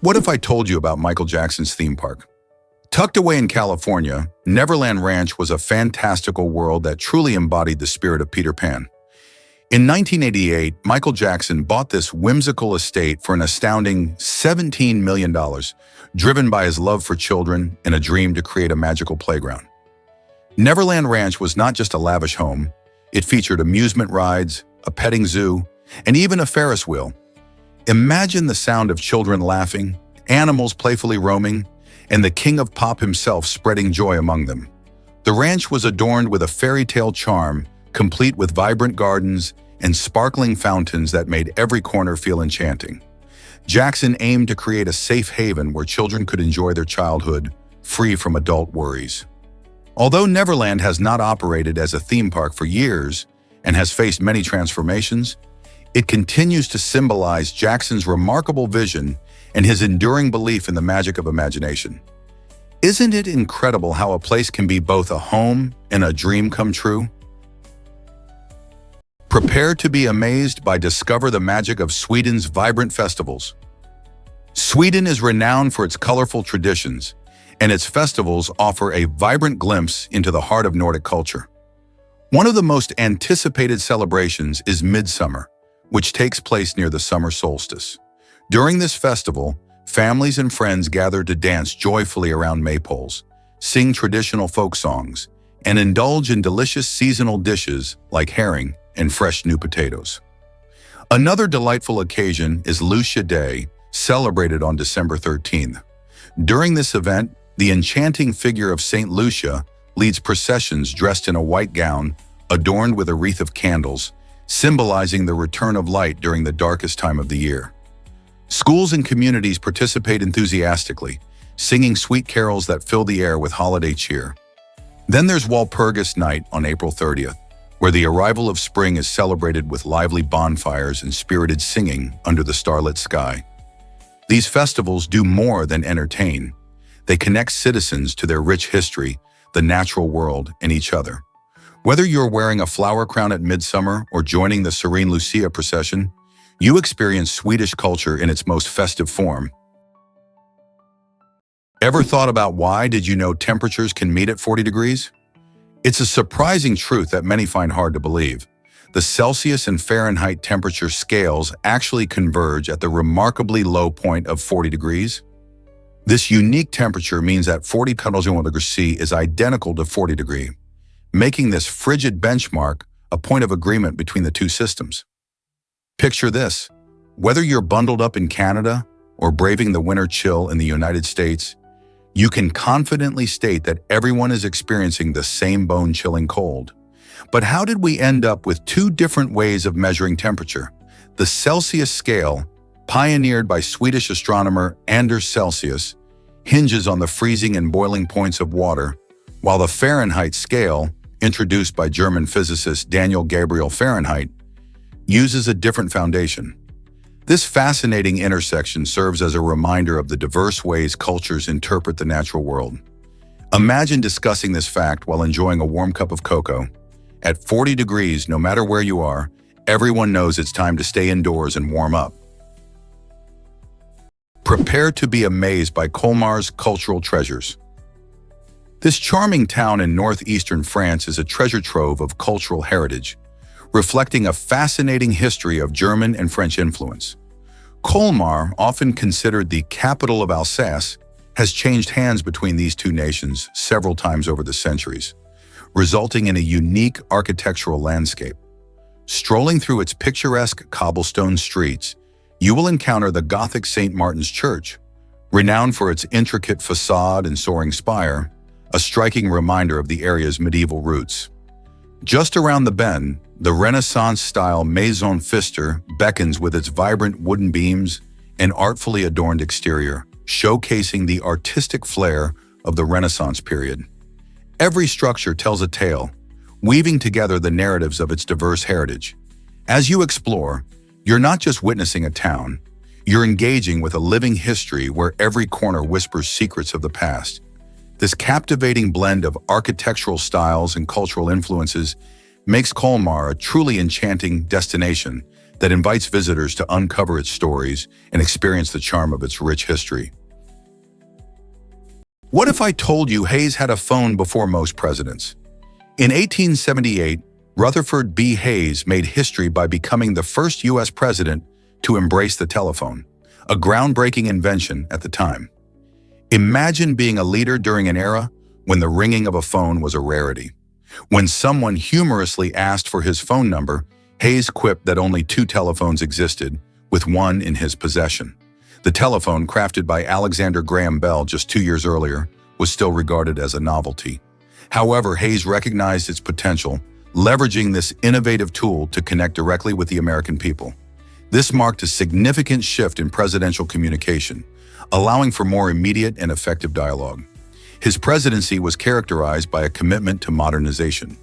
What if I told you about Michael Jackson's theme park? Tucked away in California, Neverland Ranch was a fantastical world that truly embodied the spirit of Peter Pan. In 1988, Michael Jackson bought this whimsical estate for an astounding $17 million, driven by his love for children and a dream to create a magical playground. Neverland Ranch was not just a lavish home. It featured amusement rides, a petting zoo, and even a Ferris wheel. Imagine the sound of children laughing, animals playfully roaming, and the king of pop himself spreading joy among them. The ranch was adorned with a fairy tale charm, complete with vibrant gardens and sparkling fountains that made every corner feel enchanting. Jackson aimed to create a safe haven where children could enjoy their childhood, free from adult worries. Although Neverland has not operated as a theme park for years and has faced many transformations, it continues to symbolize Jackson's remarkable vision and his enduring belief in the magic of imagination. Isn't it incredible how a place can be both a home and a dream come true? Prepare to be amazed by discover the magic of Sweden's vibrant festivals. Sweden is renowned for its colorful traditions, and its festivals offer a vibrant glimpse into the heart of Nordic culture. One of the most anticipated celebrations is Midsummer, which takes place near the summer solstice. During this festival, families and friends gather to dance joyfully around maypoles, sing traditional folk songs, and indulge in delicious seasonal dishes like herring and fresh new potatoes. Another delightful occasion is Lucia Day, celebrated on December 13th. During this event, the enchanting figure of Saint Lucia leads processions dressed in a white gown, adorned with a wreath of candles, symbolizing the return of light during the darkest time of the year. Schools and communities participate enthusiastically, singing sweet carols that fill the air with holiday cheer. Then there's Walpurgis Night on April 30th, where the arrival of spring is celebrated with lively bonfires and spirited singing under the starlit sky. These festivals do more than entertain. They connect citizens to their rich history, the natural world, and each other. Whether you're wearing a flower crown at midsummer or joining the serene Lucia procession, you experience Swedish culture in its most festive form. Ever thought about why did you know temperatures can meet at 40 degrees? It's a surprising truth that many find hard to believe. The Celsius and Fahrenheit temperature scales actually converge at the remarkably low point of 40 degrees. This unique temperature means that 40 degrees C is identical to 40 degrees, making this frigid benchmark a point of agreement between the two systems. Picture this: whether you're bundled up in Canada or braving the winter chill in the United States, you can confidently state that everyone is experiencing the same bone-chilling cold. But how did we end up with two different ways of measuring temperature? The Celsius scale, pioneered by Swedish astronomer Anders Celsius, hinges on the freezing and boiling points of water, while the Fahrenheit scale, introduced by German physicist Daniel Gabriel Fahrenheit, uses a different foundation. This fascinating intersection serves as a reminder of the diverse ways cultures interpret the natural world. Imagine discussing this fact while enjoying a warm cup of cocoa. At 40 degrees, no matter where you are, everyone knows it's time to stay indoors and warm up. Prepare to be amazed by Colmar's cultural treasures. This charming town in northeastern France is a treasure trove of cultural heritage, reflecting a fascinating history of German and French influence. Colmar, often considered the capital of Alsace, has changed hands between these two nations several times over the centuries, resulting in a unique architectural landscape. Strolling through its picturesque cobblestone streets, you will encounter the Gothic St. Martin's Church, renowned for its intricate facade and soaring spire, a striking reminder of the area's medieval roots. Just around the bend, the Renaissance-style Maison Pfister beckons with its vibrant wooden beams and artfully adorned exterior, showcasing the artistic flair of the Renaissance period. Every structure tells a tale, weaving together the narratives of its diverse heritage. As you explore, you're not just witnessing a town, you're engaging with a living history where every corner whispers secrets of the past. This captivating blend of architectural styles and cultural influences makes Colmar a truly enchanting destination that invites visitors to uncover its stories and experience the charm of its rich history. What if I told you Hayes had a phone before most presidents? In 1878, Rutherford B. Hayes made history by becoming the first U.S. president to embrace the telephone, a groundbreaking invention at the time. Imagine being a leader during an era when the ringing of a phone was a rarity. When someone humorously asked for his phone number, Hayes quipped that only 2 telephones existed, with one in his possession. The telephone, crafted by Alexander Graham Bell just 2 years earlier, was still regarded as a novelty. However, Hayes recognized its potential, leveraging this innovative tool to connect directly with the American people. This marked a significant shift in presidential communication, allowing for more immediate and effective dialogue. His presidency was characterized by a commitment to modernization,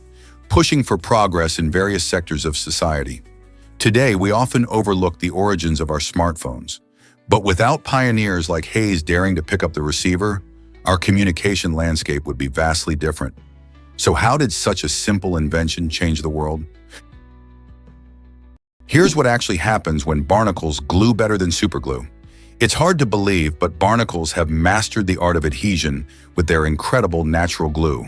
pushing for progress in various sectors of society. Today, we often overlook the origins of our smartphones, but without pioneers like Hayes daring to pick up the receiver, our communication landscape would be vastly different. So how did such a simple invention change the world? Here's what actually happens when barnacles glue better than superglue. It's hard to believe, but barnacles have mastered the art of adhesion with their incredible natural glue.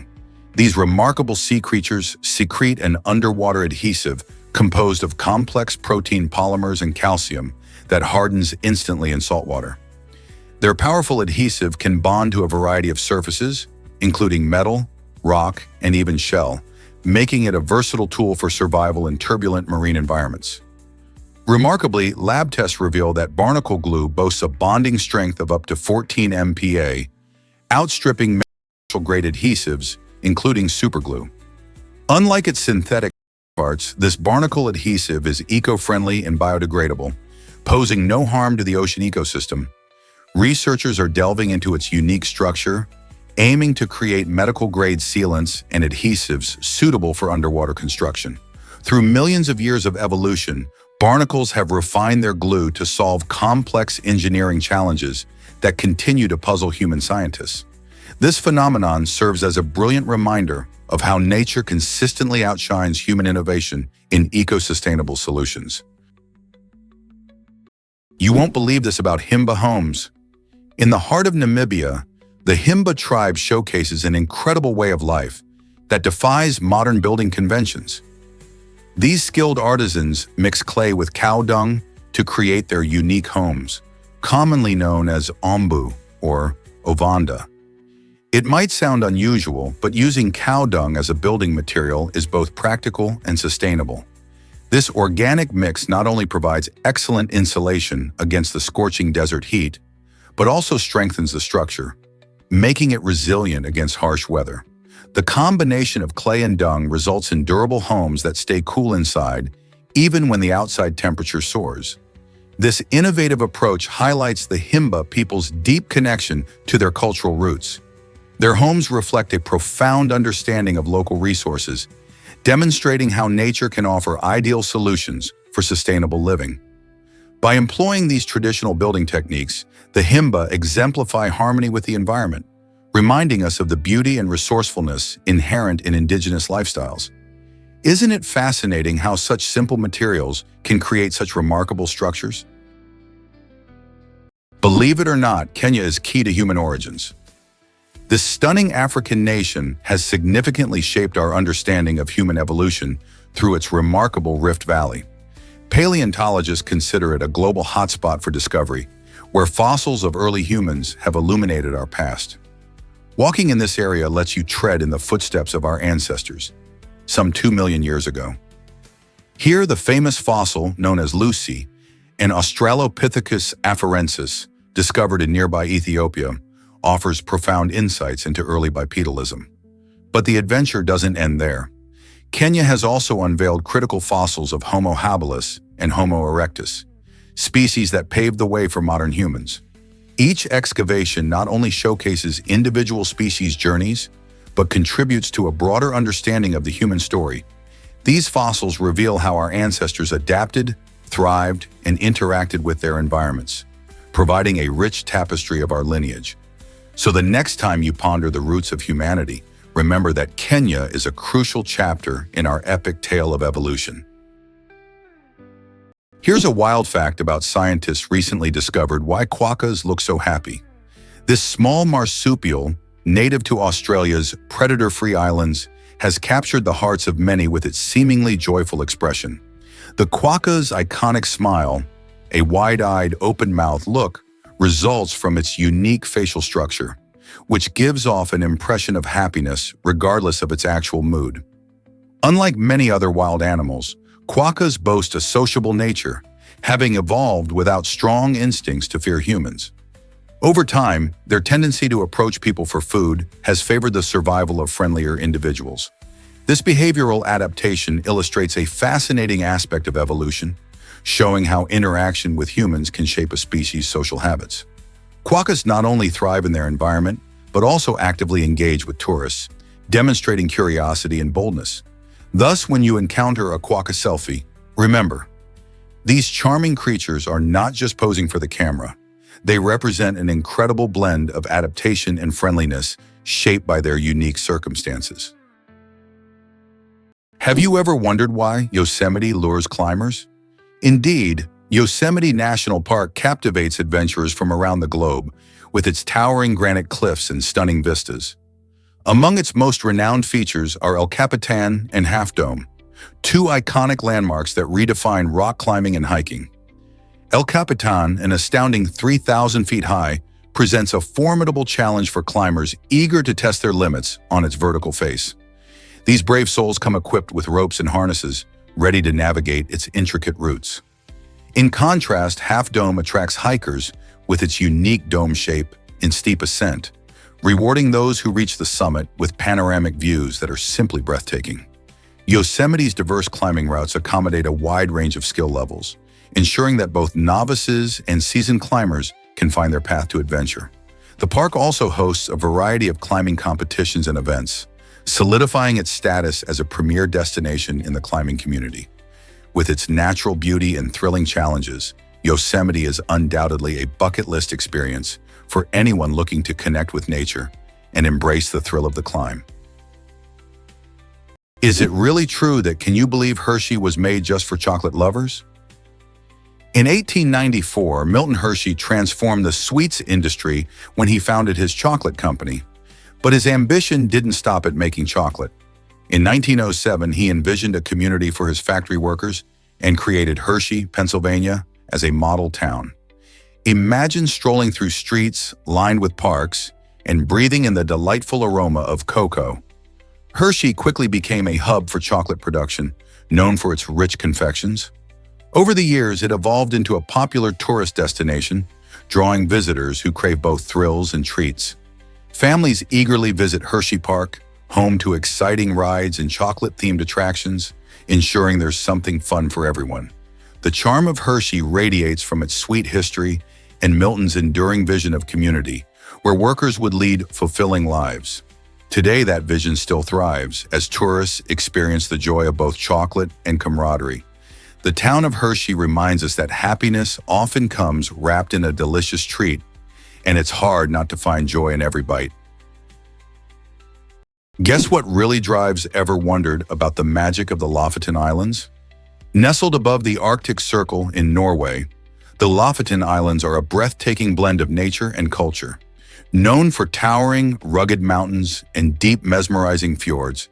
These remarkable sea creatures secrete an underwater adhesive composed of complex protein polymers and calcium that hardens instantly in salt water. Their powerful adhesive can bond to a variety of surfaces, including metal, rock, and even shell, making it a versatile tool for survival in turbulent marine environments. Remarkably, lab tests reveal that barnacle glue boasts a bonding strength of up to 14 MPa, outstripping medical-grade adhesives, including superglue. Unlike its synthetic parts, this barnacle adhesive is eco-friendly and biodegradable, posing no harm to the ocean ecosystem. Researchers are delving into its unique structure, aiming to create medical-grade sealants and adhesives suitable for underwater construction. Through millions of years of evolution, barnacles have refined their glue to solve complex engineering challenges that continue to puzzle human scientists. This phenomenon serves as a brilliant reminder of how nature consistently outshines human innovation in eco-sustainable solutions. You won't believe this about Himba homes. In the heart of Namibia, the Himba tribe showcases an incredible way of life that defies modern building conventions. These skilled artisans mix clay with cow dung to create their unique homes, commonly known as ombu or ovanda. It might sound unusual, but using cow dung as a building material is both practical and sustainable. This organic mix not only provides excellent insulation against the scorching desert heat, but also strengthens the structure, making it resilient against harsh weather. The combination of clay and dung results in durable homes that stay cool inside, even when the outside temperature soars. This innovative approach highlights the Himba people's deep connection to their cultural roots. Their homes reflect a profound understanding of local resources, demonstrating how nature can offer ideal solutions for sustainable living. By employing these traditional building techniques, the Himba exemplify harmony with the environment, reminding us of the beauty and resourcefulness inherent in indigenous lifestyles. Isn't it fascinating how such simple materials can create such remarkable structures? Believe it or not, Kenya is key to human origins. This stunning African nation has significantly shaped our understanding of human evolution through its remarkable Rift Valley. Paleontologists consider it a global hotspot for discovery, where fossils of early humans have illuminated our past. Walking in this area lets you tread in the footsteps of our ancestors, some 2 million years ago. Here, the famous fossil known as Lucy, an Australopithecus afarensis, discovered in nearby Ethiopia, offers profound insights into early bipedalism. But the adventure doesn't end there. Kenya has also unveiled critical fossils of Homo habilis and Homo erectus, species that paved the way for modern humans. Each excavation not only showcases individual species' journeys, but contributes to a broader understanding of the human story. These fossils reveal how our ancestors adapted, thrived, and interacted with their environments, providing a rich tapestry of our lineage. So the next time you ponder the roots of humanity, remember that Kenya is a crucial chapter in our epic tale of evolution. Here's a wild fact about scientists recently discovered why quokkas look so happy. This small marsupial, native to Australia's predator-free islands, has captured the hearts of many with its seemingly joyful expression. The quokka's iconic smile, a wide-eyed, open-mouthed look, results from its unique facial structure, which gives off an impression of happiness regardless of its actual mood. Unlike many other wild animals, quokkas boast a sociable nature, having evolved without strong instincts to fear humans. Over time, their tendency to approach people for food has favored the survival of friendlier individuals. This behavioral adaptation illustrates a fascinating aspect of evolution, showing how interaction with humans can shape a species' social habits. Quokkas not only thrive in their environment, but also actively engage with tourists, demonstrating curiosity and boldness. Thus, when you encounter a quokka selfie, remember, these charming creatures are not just posing for the camera. They represent an incredible blend of adaptation and friendliness shaped by their unique circumstances. Have you ever wondered why Yosemite lures climbers? Indeed, Yosemite National Park captivates adventurers from around the globe with its towering granite cliffs and stunning vistas. Among its most renowned features are El Capitan and Half Dome, two iconic landmarks that redefine rock climbing and hiking. El Capitan, an astounding 3,000 feet high, presents a formidable challenge for climbers eager to test their limits on its vertical face. These brave souls come equipped with ropes and harnesses, ready to navigate its intricate routes. In contrast, Half Dome attracts hikers with its unique dome shape and steep ascent, rewarding those who reach the summit with panoramic views that are simply breathtaking. Yosemite's diverse climbing routes accommodate a wide range of skill levels, ensuring that both novices and seasoned climbers can find their path to adventure. The park also hosts a variety of climbing competitions and events, solidifying its status as a premier destination in the climbing community. With its natural beauty and thrilling challenges, Yosemite is undoubtedly a bucket list experience for anyone looking to connect with nature and embrace the thrill of the climb. Is it really true that can you believe Hershey was made just for chocolate lovers? In 1894, Milton Hershey transformed the sweets industry when he founded his chocolate company. But his ambition didn't stop at making chocolate. In 1907, he envisioned a community for his factory workers and created Hershey, Pennsylvania, as a model town. Imagine strolling through streets lined with parks and breathing in the delightful aroma of cocoa. Hershey quickly became a hub for chocolate production, known for its rich confections. Over the years, it evolved into a popular tourist destination, drawing visitors who crave both thrills and treats. Families eagerly visit Hershey Park, home to exciting rides and chocolate-themed attractions, ensuring there's something fun for everyone. The charm of Hershey radiates from its sweet history and Milton's enduring vision of community, where workers would lead fulfilling lives. Today, that vision still thrives as tourists experience the joy of both chocolate and camaraderie. The town of Hershey reminds us that happiness often comes wrapped in a delicious treat, and it's hard not to find joy in every bite. Guess what really drives ever wondered about the magic of the Lofoten Islands? Nestled above the Arctic Circle in Norway, the Lofoten Islands are a breathtaking blend of nature and culture. Known for towering, rugged mountains and deep, mesmerizing fjords,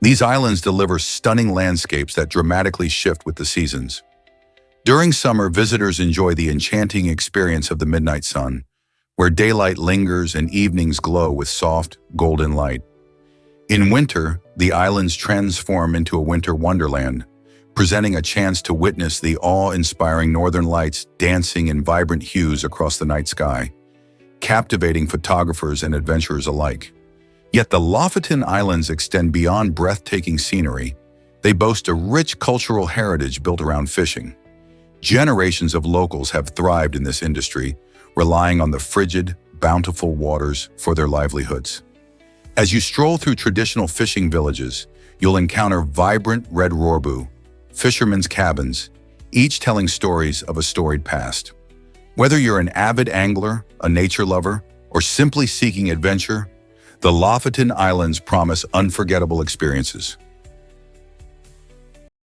these islands deliver stunning landscapes that dramatically shift with the seasons. During summer, visitors enjoy the enchanting experience of the midnight sun, where daylight lingers and evenings glow with soft, golden light. In winter, the islands transform into a winter wonderland, presenting a chance to witness the awe-inspiring northern lights dancing in vibrant hues across the night sky, captivating photographers and adventurers alike. Yet the Lofoten Islands extend beyond breathtaking scenery. They boast a rich cultural heritage built around fishing. Generations of locals have thrived in this industry, relying on the frigid, bountiful waters for their livelihoods. As you stroll through traditional fishing villages, you'll encounter vibrant red rorbu, fishermen's cabins, each telling stories of a storied past. Whether you're an avid angler, a nature lover, or simply seeking adventure, the Lofoten Islands promise unforgettable experiences.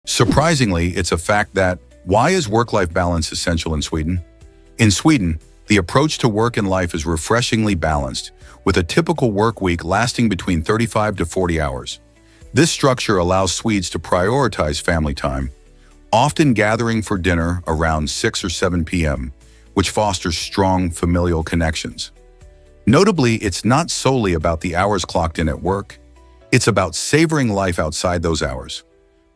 Surprisingly, it's a fact that, Why is work-life balance essential in Sweden? In Sweden, the approach to work and life is refreshingly balanced, with a typical work week lasting between 35 to 40 hours. This structure allows Swedes to prioritize family time, often gathering for dinner around 6 or 7 p.m., which fosters strong familial connections. Notably, it's not solely about the hours clocked in at work. It's about savoring life outside those hours.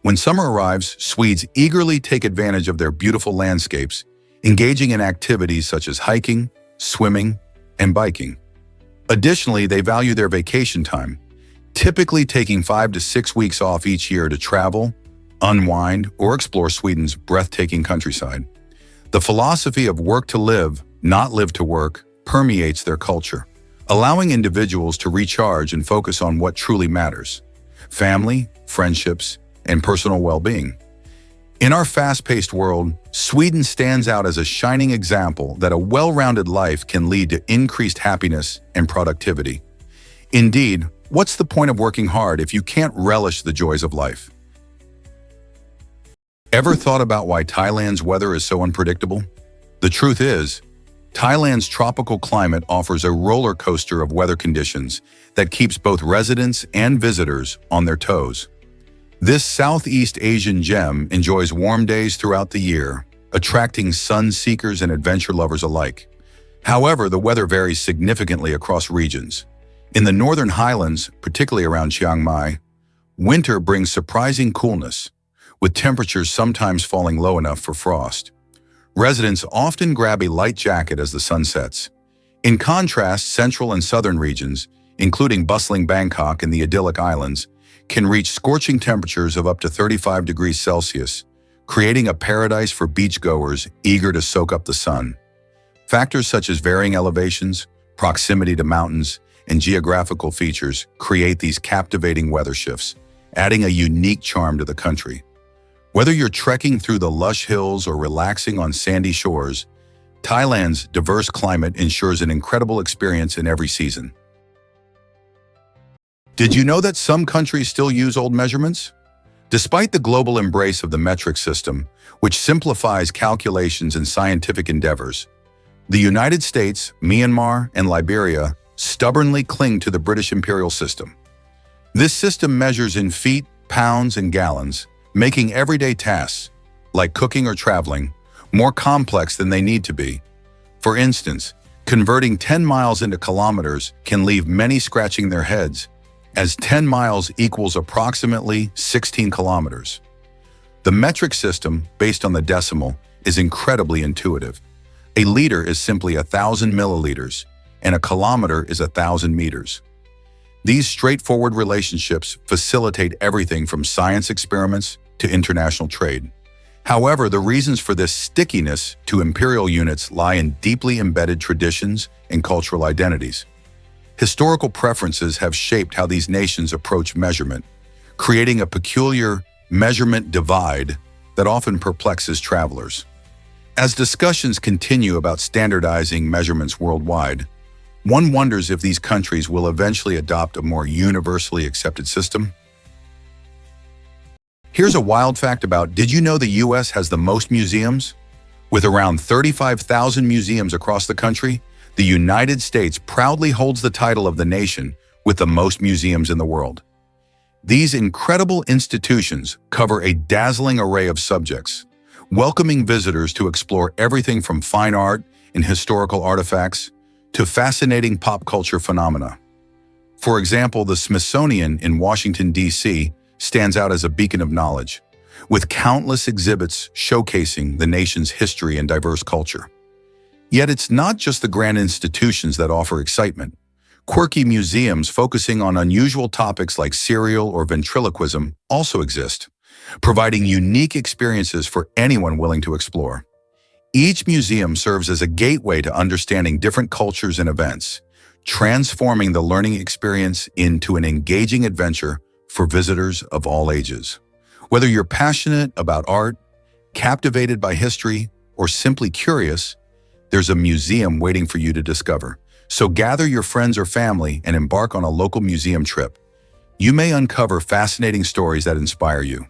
When summer arrives, Swedes eagerly take advantage of their beautiful landscapes, engaging in activities such as hiking, swimming, and biking. Additionally, they value their vacation time, typically taking 5 to 6 weeks off each year to travel, unwind, or explore Sweden's breathtaking countryside. The philosophy of work to live, not live to work, permeates their culture, allowing individuals to recharge and focus on what truly matters: family, friendships, and personal well-being. In our fast-paced world, Sweden stands out as a shining example that a well-rounded life can lead to increased happiness and productivity. Indeed, what's the point of working hard if you can't relish the joys of life? Ever thought about why Thailand's weather is so unpredictable? The truth is, Thailand's tropical climate offers a roller coaster of weather conditions that keeps both residents and visitors on their toes. This Southeast Asian gem enjoys warm days throughout the year, attracting sun seekers and adventure lovers alike. However, the weather varies significantly across regions. In the northern highlands, particularly around Chiang Mai, winter brings surprising coolness, with temperatures sometimes falling low enough for frost. Residents often grab a light jacket as the sun sets. In contrast, central and southern regions, including bustling Bangkok and the idyllic islands, can reach scorching temperatures of up to 35 degrees Celsius, creating a paradise for beachgoers eager to soak up the sun. Factors such as varying elevations, proximity to mountains, and geographical features create these captivating weather shifts, adding a unique charm to the country. Whether you're trekking through the lush hills or relaxing on sandy shores, Thailand's diverse climate ensures an incredible experience in every season. Did you know that some countries still use old measurements? Despite the global embrace of the metric system, which simplifies calculations and scientific endeavors, the United States, Myanmar, and Liberia stubbornly cling to the British imperial system. This system measures in feet, pounds, and gallons, making everyday tasks, like cooking or traveling, more complex than they need to be. For instance, converting 10 miles into kilometers can leave many scratching their heads, as 10 miles equals approximately 16 kilometers. The metric system, based on the decimal, is incredibly intuitive. A liter is simply 1,000 milliliters, and a kilometer is 1,000 meters. These straightforward relationships facilitate everything from science experiments to international trade. However, the reasons for this stickiness to imperial units lie in deeply embedded traditions and cultural identities. Historical preferences have shaped how these nations approach measurement, creating a peculiar measurement divide that often perplexes travelers. As discussions continue about standardizing measurements worldwide, one wonders if these countries will eventually adopt a more universally accepted system. Here's a wild fact about, did you know the US has the most museums? With around 35,000 museums across the country, the United States proudly holds the title of the nation with the most museums in the world. These incredible institutions cover a dazzling array of subjects, welcoming visitors to explore everything from fine art and historical artifacts to fascinating pop culture phenomena. For example, the Smithsonian in Washington, D.C. stands out as a beacon of knowledge, with countless exhibits showcasing the nation's history and diverse culture. Yet it's not just the grand institutions that offer excitement. Quirky museums focusing on unusual topics like cereal or ventriloquism also exist, providing unique experiences for anyone willing to explore. Each museum serves as a gateway to understanding different cultures and events, transforming the learning experience into an engaging adventure for visitors of all ages. Whether you're passionate about art, captivated by history, or simply curious, there's a museum waiting for you to discover. So gather your friends or family and embark on a local museum trip. You may uncover fascinating stories that inspire you.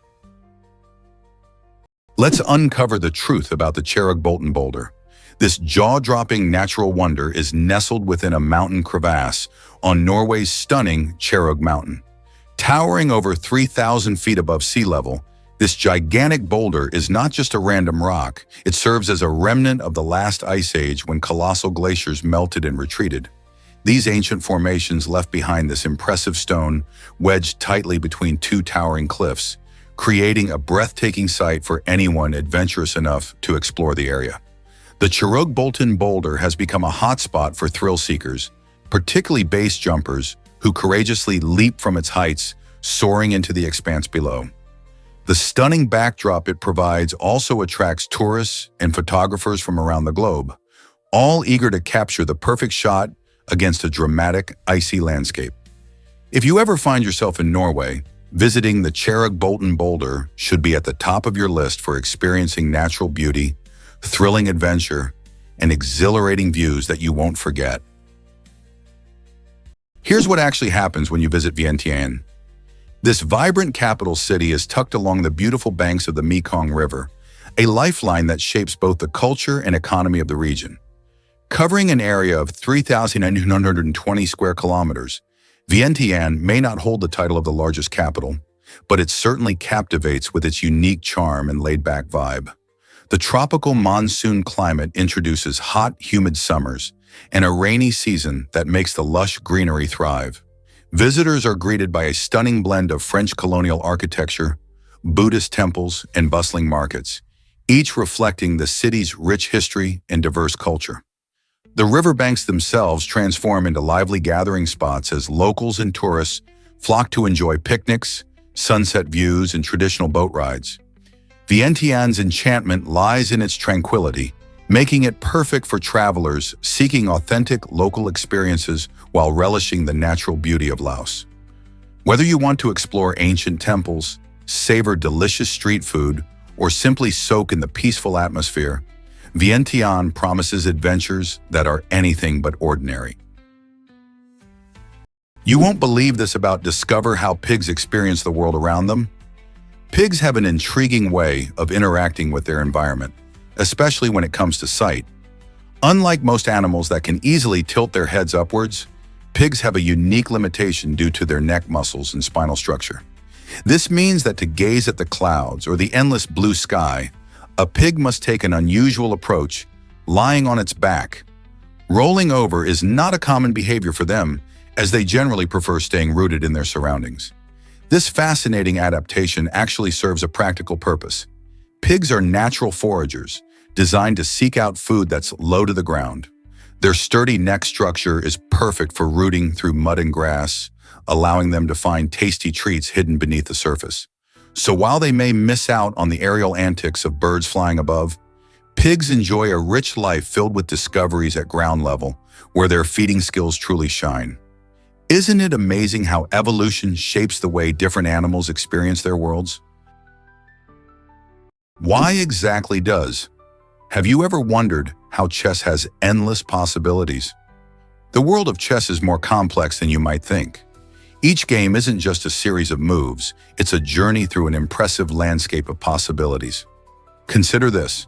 Let's uncover the truth about the Kjeragbolten boulder. This jaw-dropping natural wonder is nestled within a mountain crevasse on Norway's stunning Kjerag Mountain. Towering over 3,000 feet above sea level, this gigantic boulder is not just a random rock, it serves as a remnant of the last ice age when colossal glaciers melted and retreated. These ancient formations left behind this impressive stone wedged tightly between two towering cliffs, creating a breathtaking sight for anyone adventurous enough to explore the area. The Kjeragbolten boulder has become a hotspot for thrill seekers, particularly base jumpers who courageously leap from its heights, soaring into the expanse below. The stunning backdrop it provides also attracts tourists and photographers from around the globe, all eager to capture the perfect shot against a dramatic, icy landscape. If you ever find yourself in Norway, visiting the Kjeragbolten boulder should be at the top of your list for experiencing natural beauty, thrilling adventure, and exhilarating views that you won't forget. Here's what actually happens when you visit Vientiane. This vibrant capital city is tucked along the beautiful banks of the Mekong River, a lifeline that shapes both the culture and economy of the region. Covering an area of 3,920 square kilometers, Vientiane may not hold the title of the largest capital, but it certainly captivates with its unique charm and laid-back vibe. The tropical monsoon climate introduces hot, humid summers and a rainy season that makes the lush greenery thrive. Visitors are greeted by a stunning blend of French colonial architecture, Buddhist temples, and bustling markets, each reflecting the city's rich history and diverse culture. The riverbanks themselves transform into lively gathering spots as locals and tourists flock to enjoy picnics, sunset views, and traditional boat rides. Vientiane's enchantment lies in its tranquility, making it perfect for travelers seeking authentic local experiences while relishing the natural beauty of Laos. Whether you want to explore ancient temples, savor delicious street food, or simply soak in the peaceful atmosphere, Vientiane promises adventures that are anything but ordinary. You won't believe this about discover how pigs experience the world around them. Pigs have an intriguing way of interacting with their environment, especially when it comes to sight. Unlike most animals that can easily tilt their heads upwards, pigs have a unique limitation due to their neck muscles and spinal structure. This means that to gaze at the clouds or the endless blue sky, a pig must take an unusual approach, lying on its back. Rolling over is not a common behavior for them, as they generally prefer staying rooted in their surroundings. This fascinating adaptation actually serves a practical purpose. Pigs are natural foragers, designed to seek out food that's low to the ground. Their sturdy neck structure is perfect for rooting through mud and grass, allowing them to find tasty treats hidden beneath the surface. So while they may miss out on the aerial antics of birds flying above, pigs enjoy a rich life filled with discoveries at ground level, where their feeding skills truly shine. Isn't it amazing how evolution shapes the way different animals experience their worlds? Why exactly does? Have you ever wondered how chess has endless possibilities? The world of chess is more complex than you might think. Each game isn't just a series of moves, it's a journey through an impressive landscape of possibilities. Consider this.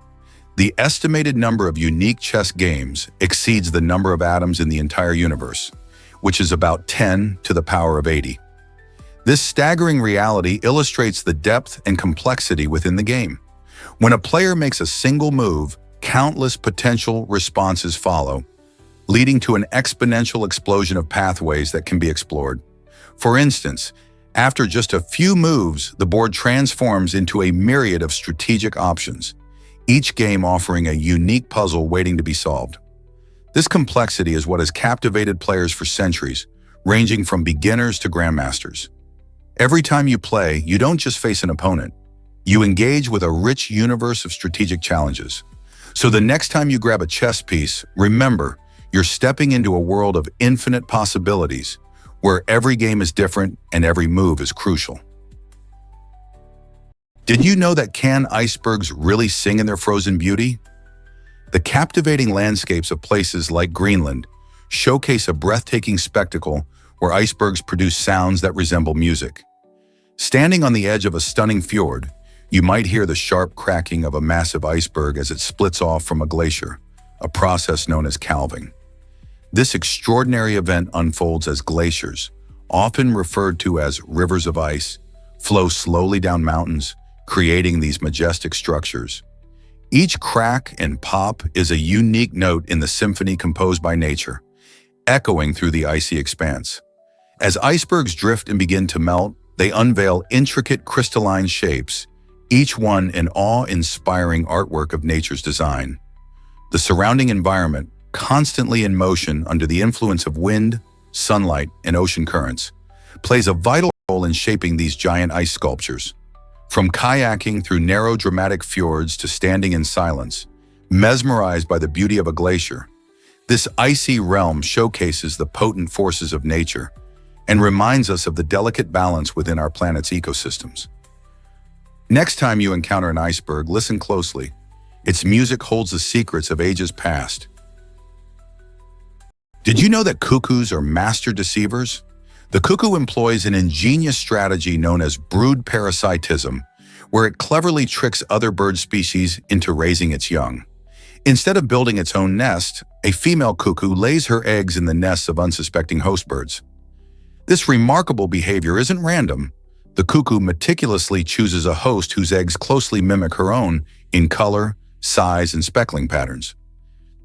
The estimated number of unique chess games exceeds the number of atoms in the entire universe, which is about 10 to the power of 80. This staggering reality illustrates the depth and complexity within the game. When a player makes a single move, countless potential responses follow, leading to an exponential explosion of pathways that can be explored. For instance, after just a few moves, the board transforms into a myriad of strategic options, each game offering a unique puzzle waiting to be solved. This complexity is what has captivated players for centuries, ranging from beginners to grandmasters. Every time you play, you don't just face an opponent. You engage with a rich universe of strategic challenges. So the next time you grab a chess piece, remember, you're stepping into a world of infinite possibilities, where every game is different and every move is crucial. Did you know that can icebergs really sing in their frozen beauty? The captivating landscapes of places like Greenland showcase a breathtaking spectacle where icebergs produce sounds that resemble music. Standing on the edge of a stunning fjord, You might hear the sharp cracking of a massive iceberg as it splits off from a glacier, a process known as calving. This extraordinary event unfolds as glaciers, often referred to as rivers of ice, flow slowly down mountains, creating these majestic structures. Each crack and pop is a unique note in the symphony composed by nature, echoing through the icy expanse. As icebergs drift and begin to melt, they unveil intricate crystalline shapes, each one an awe-inspiring artwork of nature's design. The surrounding environment, constantly in motion under the influence of wind, sunlight, and ocean currents, plays a vital role in shaping these giant ice sculptures. From kayaking through narrow, dramatic fjords to standing in silence, mesmerized by the beauty of a glacier, this icy realm showcases the potent forces of nature and reminds us of the delicate balance within our planet's ecosystems. Next time you encounter an iceberg, listen closely. Its music holds the secrets of ages past. Did you know that cuckoos are master deceivers? The cuckoo employs an ingenious strategy known as brood parasitism, where it cleverly tricks other bird species into raising its young. Instead of building its own nest, a female cuckoo lays her eggs in the nests of unsuspecting host birds. This remarkable behavior isn't random. The cuckoo meticulously chooses a host whose eggs closely mimic her own in color, size, and speckling patterns.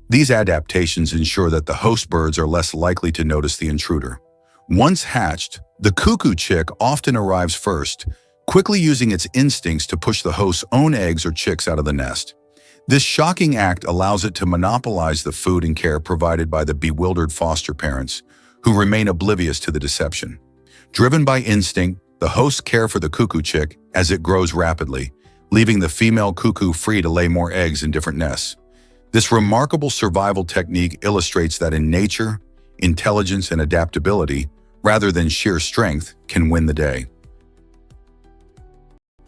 These adaptations ensure that the host birds are less likely to notice the intruder. Once hatched, the cuckoo chick often arrives first, quickly using its instincts to push the host's own eggs or chicks out of the nest. This shocking act allows it to monopolize the food and care provided by the bewildered foster parents, who remain oblivious to the deception. Driven by instinct, the hosts care for the cuckoo chick as it grows rapidly, leaving the female cuckoo free to lay more eggs in different nests. This remarkable survival technique illustrates that in nature, intelligence and adaptability, rather than sheer strength, can win the day.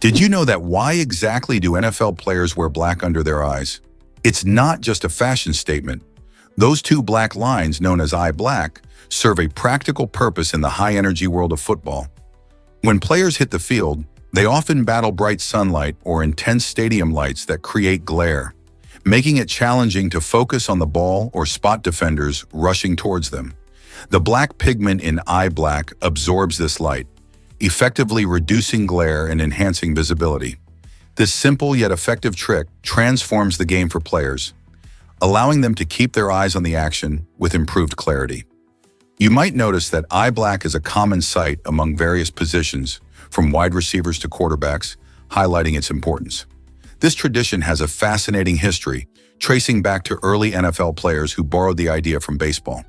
Did you know that why exactly do NFL players wear black under their eyes? It's not just a fashion statement. Those two black lines, known as eye black, serve a practical purpose in the high-energy world of football. When players hit the field, they often battle bright sunlight or intense stadium lights that create glare, making it challenging to focus on the ball or spot defenders rushing towards them. The black pigment in eye black absorbs this light, effectively reducing glare and enhancing visibility. This simple yet effective trick transforms the game for players, allowing them to keep their eyes on the action with improved clarity. You might notice that eye black is a common sight among various positions, from wide receivers to quarterbacks, highlighting its importance. This tradition has a fascinating history, tracing back to early NFL players who borrowed the idea from baseball.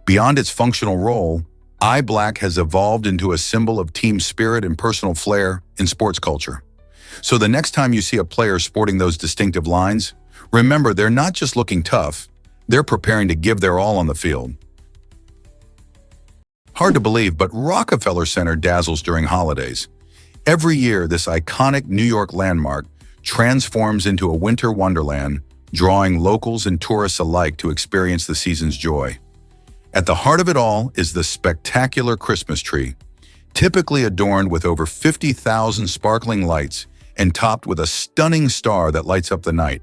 Beyond its functional role, eye black has evolved into a symbol of team spirit and personal flair in sports culture. So the next time you see a player sporting those distinctive lines, remember they're not just looking tough, they're preparing to give their all on the field. Hard to believe, but Rockefeller Center dazzles during holidays. Every year, this iconic New York landmark transforms into a winter wonderland, drawing locals and tourists alike to experience the season's joy. At the heart of it all is the spectacular Christmas tree, typically adorned with over 50,000 sparkling lights and topped with a stunning star that lights up the night.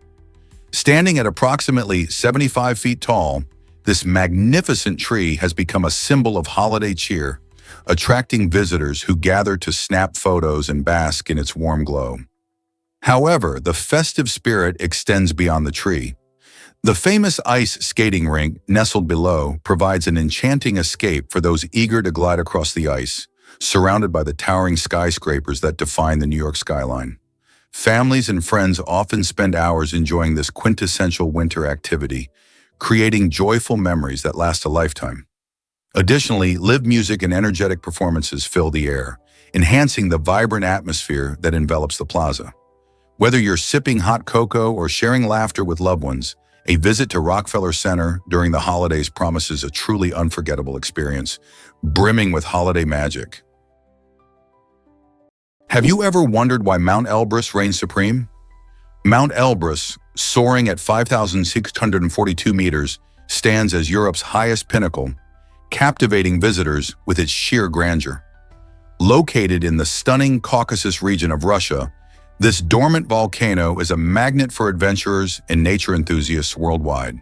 Standing at approximately 75 feet tall, this magnificent tree has become a symbol of holiday cheer, attracting visitors who gather to snap photos and bask in its warm glow. However, the festive spirit extends beyond the tree. The famous ice skating rink nestled below provides an enchanting escape for those eager to glide across the ice, surrounded by the towering skyscrapers that define the New York skyline. Families and friends often spend hours enjoying this quintessential winter activity, creating joyful memories that last a lifetime. Additionally, live music and energetic performances fill the air, enhancing the vibrant atmosphere that envelops the plaza. Whether you're sipping hot cocoa or sharing laughter with loved ones, a visit to Rockefeller Center during the holidays promises a truly unforgettable experience, brimming with holiday magic. Have you ever wondered why Mount Elbrus reigns supreme? Mount Elbrus, soaring at 5,642 meters, stands as Europe's highest pinnacle, captivating visitors with its sheer grandeur. Located in the stunning Caucasus region of Russia, This dormant volcano is a magnet for adventurers and nature enthusiasts worldwide.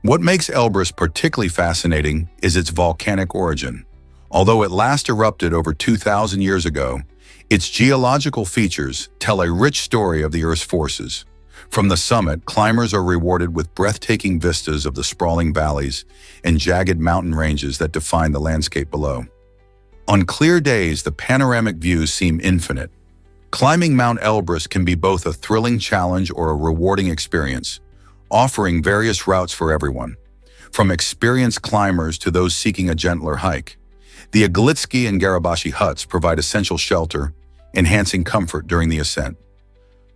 What makes Elbrus particularly fascinating is its volcanic origin. Although it last erupted over 2,000 years ago, its geological features tell a rich story of the Earth's forces. From the summit, climbers are rewarded with breathtaking vistas of the sprawling valleys and jagged mountain ranges that define the landscape below. On clear days, the panoramic views seem infinite. Climbing Mount Elbrus can be both a thrilling challenge or a rewarding experience, offering various routes for everyone, from experienced climbers to those seeking a gentler hike. The Iglitsky and Garabashi huts provide essential shelter, enhancing comfort during the ascent.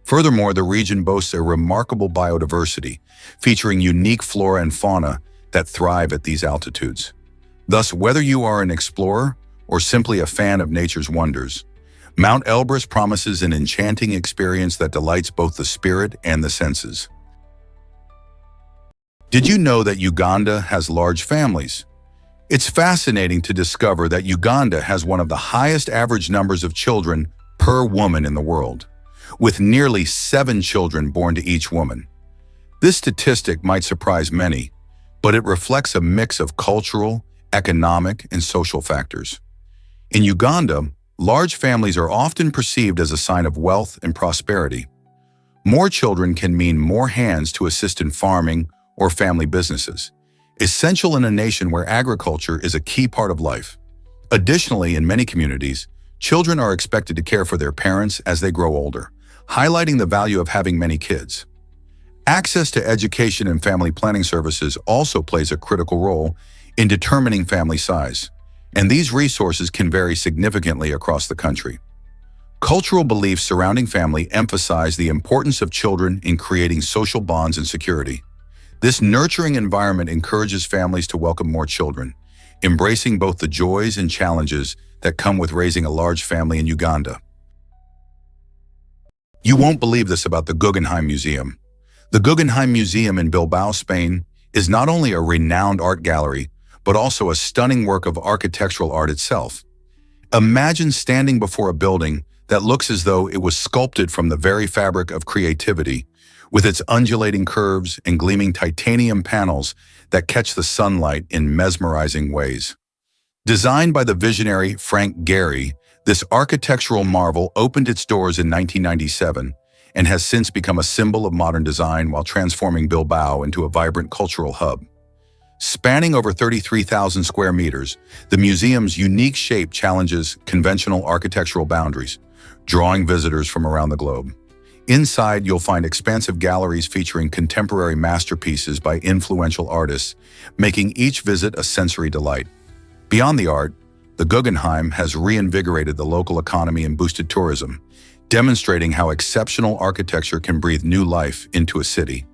Furthermore, the region boasts a remarkable biodiversity, featuring unique flora and fauna that thrive at these altitudes. Thus, whether you are an explorer or simply a fan of nature's wonders, Mount Elbrus promises an enchanting experience that delights both the spirit and the senses. Did you know that Uganda has large families? It's fascinating to discover that Uganda has one of the highest average numbers of children per woman in the world, with nearly 7 children born to each woman. This statistic might surprise many, but it reflects a mix of cultural, economic, and social factors. In Uganda, large families are often perceived as a sign of wealth and prosperity. More children can mean more hands to assist in farming or family businesses, essential in a nation where agriculture is a key part of life. Additionally, in many communities, children are expected to care for their parents as they grow older, highlighting the value of having many kids. Access to education and family planning services also plays a critical role in determining family size, and these resources can vary significantly across the country. Cultural beliefs surrounding family emphasize the importance of children in creating social bonds and security. This nurturing environment encourages families to welcome more children, embracing both the joys and challenges that come with raising a large family in Uganda. You won't believe this about the Guggenheim Museum. The Guggenheim Museum in Bilbao, Spain, is not only a renowned art gallery, but also a stunning work of architectural art itself. Imagine standing before a building that looks as though it was sculpted from the very fabric of creativity, with its undulating curves and gleaming titanium panels that catch the sunlight in mesmerizing ways. Designed by the visionary Frank Gehry, this architectural marvel opened its doors in 1997 and has since become a symbol of modern design while transforming Bilbao into a vibrant cultural hub. Spanning over 33,000 square meters, the museum's unique shape challenges conventional architectural boundaries, drawing visitors from around the globe. Inside, you'll find expansive galleries featuring contemporary masterpieces by influential artists, making each visit a sensory delight. Beyond the art, the Guggenheim has reinvigorated the local economy and boosted tourism, demonstrating how exceptional architecture can breathe new life into a city.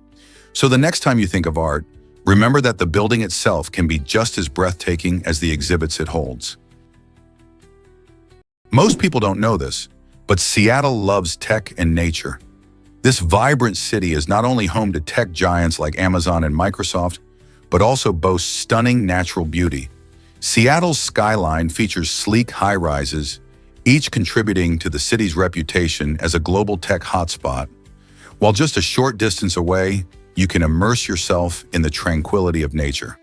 So the next time you think of art, remember that the building itself can be just as breathtaking as the exhibits it holds. Most people don't know this, but Seattle loves tech and nature. This vibrant city is not only home to tech giants like Amazon and Microsoft, but also boasts stunning natural beauty. Seattle's skyline features sleek high-rises, each contributing to the city's reputation as a global tech hotspot. While just a short distance away, you can immerse yourself in the tranquility of nature.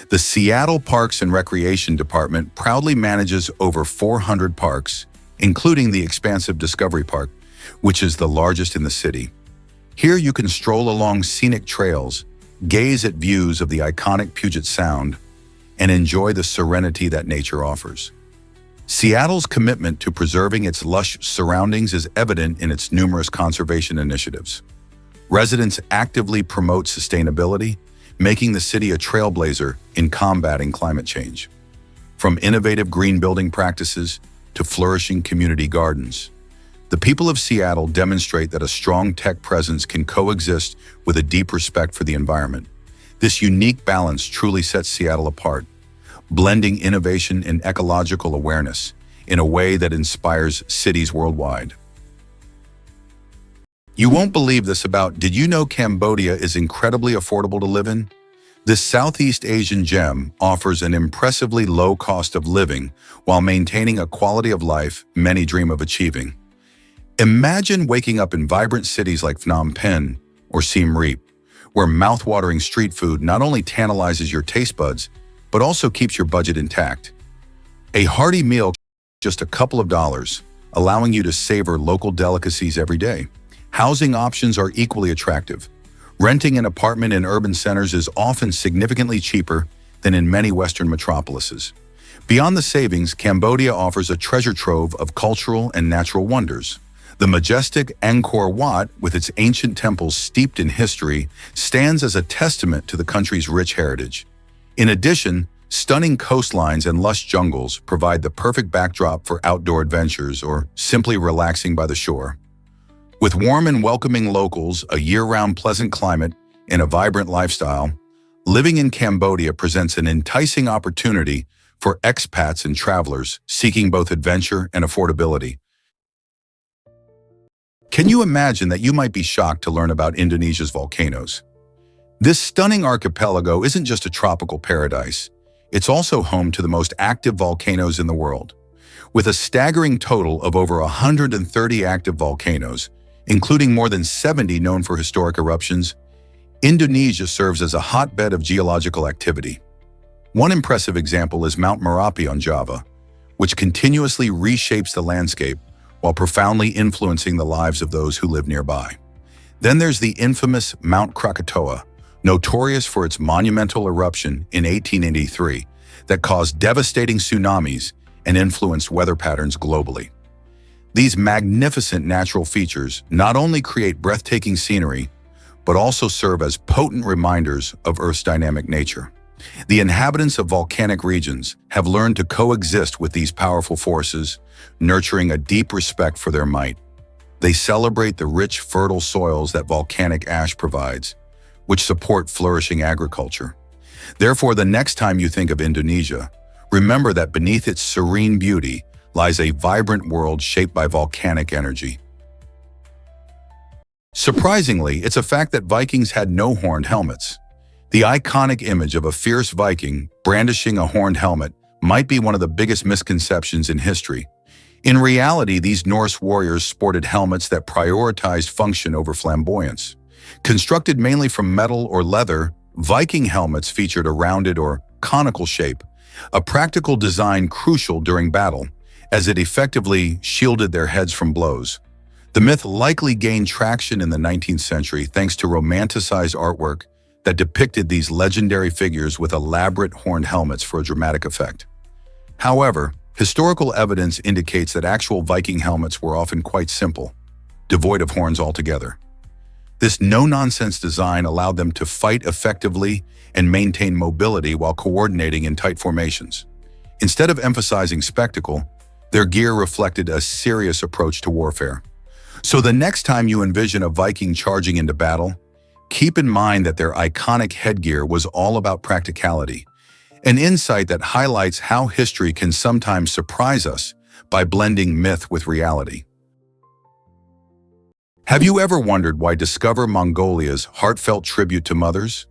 The Seattle Parks and Recreation Department proudly manages over 400 parks, including the expansive Discovery Park, which is the largest in the city. Here you can stroll along scenic trails, gaze at views of the iconic Puget Sound, and enjoy the serenity that nature offers. Seattle's commitment to preserving its lush surroundings is evident in its numerous conservation initiatives. Residents actively promote sustainability, making the city a trailblazer in combating climate change. From innovative green building practices to flourishing community gardens, the people of Seattle demonstrate that a strong tech presence can coexist with a deep respect for the environment. This unique balance truly sets Seattle apart, blending innovation and ecological awareness in a way that inspires cities worldwide. You won't believe this about, did you know Cambodia is incredibly affordable to live in? This Southeast Asian gem offers an impressively low cost of living while maintaining a quality of life many dream of achieving. Imagine waking up in vibrant cities like Phnom Penh or Siem Reap, where mouth-watering street food not only tantalizes your taste buds, but also keeps your budget intact. A hearty meal, just a couple of dollars, allowing you to savor local delicacies every day. Housing options are equally attractive. Renting an apartment in urban centers is often significantly cheaper than in many Western metropolises. Beyond the savings, Cambodia offers a treasure trove of cultural and natural wonders. The majestic Angkor Wat, with its ancient temples steeped in history, stands as a testament to the country's rich heritage. In addition, stunning coastlines and lush jungles provide the perfect backdrop for outdoor adventures or simply relaxing by the shore. With warm and welcoming locals, a year-round pleasant climate, and a vibrant lifestyle, living in Cambodia presents an enticing opportunity for expats and travelers seeking both adventure and affordability. Can you imagine that you might be shocked to learn about Indonesia's volcanoes? This stunning archipelago isn't just a tropical paradise, it's also home to the most active volcanoes in the world. With a staggering total of over 130 active volcanoes, including more than 70 known for historic eruptions, Indonesia serves as a hotbed of geological activity. One impressive example is Mount Merapi on Java, which continuously reshapes the landscape while profoundly influencing the lives of those who live nearby. Then there's the infamous Mount Krakatoa, notorious for its monumental eruption in 1883 that caused devastating tsunamis and influenced weather patterns globally. These magnificent natural features not only create breathtaking scenery, but also serve as potent reminders of Earth's dynamic nature. The inhabitants of volcanic regions have learned to coexist with these powerful forces, nurturing a deep respect for their might. They celebrate the rich, fertile soils that volcanic ash provides, which support flourishing agriculture. Therefore, the next time you think of Indonesia, remember that beneath its serene beauty lies a vibrant world shaped by volcanic energy. Surprisingly, it's a fact that Vikings had no horned helmets. The iconic image of a fierce Viking brandishing a horned helmet might be one of the biggest misconceptions in history. In reality, these Norse warriors sported helmets that prioritized function over flamboyance. Constructed mainly from metal or leather, Viking helmets featured a rounded or conical shape, a practical design crucial during battle, as it effectively shielded their heads from blows. The myth likely gained traction in the 19th century thanks to romanticized artwork that depicted these legendary figures with elaborate horned helmets for a dramatic effect. However, historical evidence indicates that actual Viking helmets were often quite simple, devoid of horns altogether. This no-nonsense design allowed them to fight effectively and maintain mobility while coordinating in tight formations. Instead of emphasizing spectacle, their gear reflected a serious approach to warfare. So the next time you envision a Viking charging into battle, keep in mind that their iconic headgear was all about practicality, an insight that highlights how history can sometimes surprise us by blending myth with reality. Have you ever wondered why Discover Mongolia's heartfelt tribute to mothers?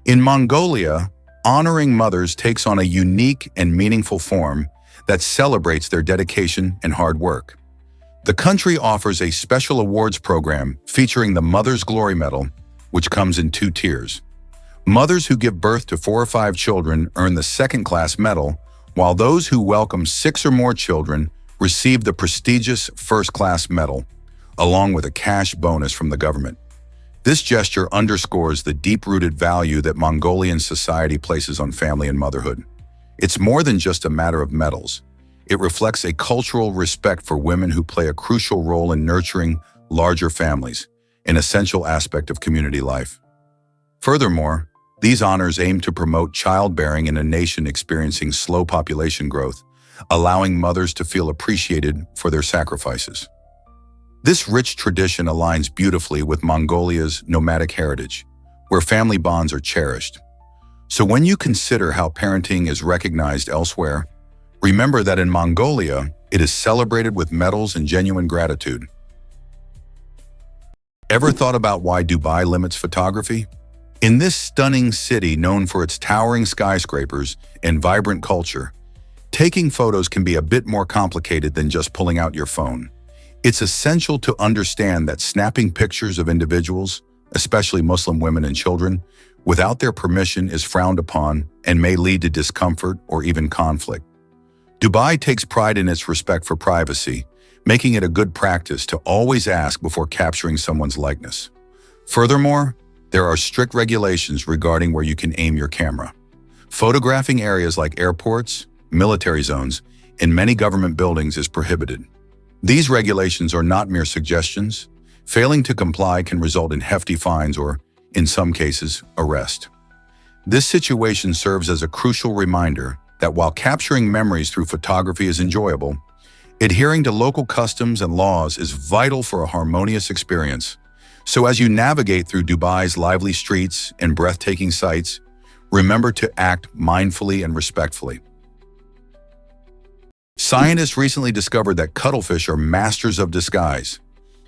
In Mongolia, honoring mothers takes on a unique and meaningful form that celebrates their dedication and hard work. The country offers a special awards program featuring the Mother's Glory Medal, which comes in 2 tiers. Mothers who give birth to 4 or 5 children earn the second-class medal, while those who welcome 6 or more children receive the prestigious first-class medal, along with a cash bonus from the government. This gesture underscores the deep-rooted value that Mongolian society places on family and motherhood. It's more than just a matter of medals. It reflects a cultural respect for women who play a crucial role in nurturing larger families, an essential aspect of community life. Furthermore, these honors aim to promote childbearing in a nation experiencing slow population growth, allowing mothers to feel appreciated for their sacrifices. This rich tradition aligns beautifully with Mongolia's nomadic heritage, where family bonds are cherished. So when you consider how parenting is recognized elsewhere, remember that in Mongolia, it is celebrated with medals and genuine gratitude. Ever thought about why Dubai limits photography? In this stunning city known for its towering skyscrapers and vibrant culture, taking photos can be a bit more complicated than just pulling out your phone. It's essential to understand that snapping pictures of individuals, especially Muslim women and children, without their permission is frowned upon and may lead to discomfort or even conflict. Dubai takes pride in its respect for privacy, making it a good practice to always ask before capturing someone's likeness. Furthermore, there are strict regulations regarding where you can aim your camera. Photographing areas like airports, military zones, and many government buildings is prohibited. These regulations are not mere suggestions. Failing to comply can result in hefty fines or, in some cases, arrest. This situation serves as a crucial reminder that while capturing memories through photography is enjoyable, adhering to local customs and laws is vital for a harmonious experience. So as you navigate through Dubai's lively streets and breathtaking sights, remember to act mindfully and respectfully. Scientists recently discovered that cuttlefish are masters of disguise.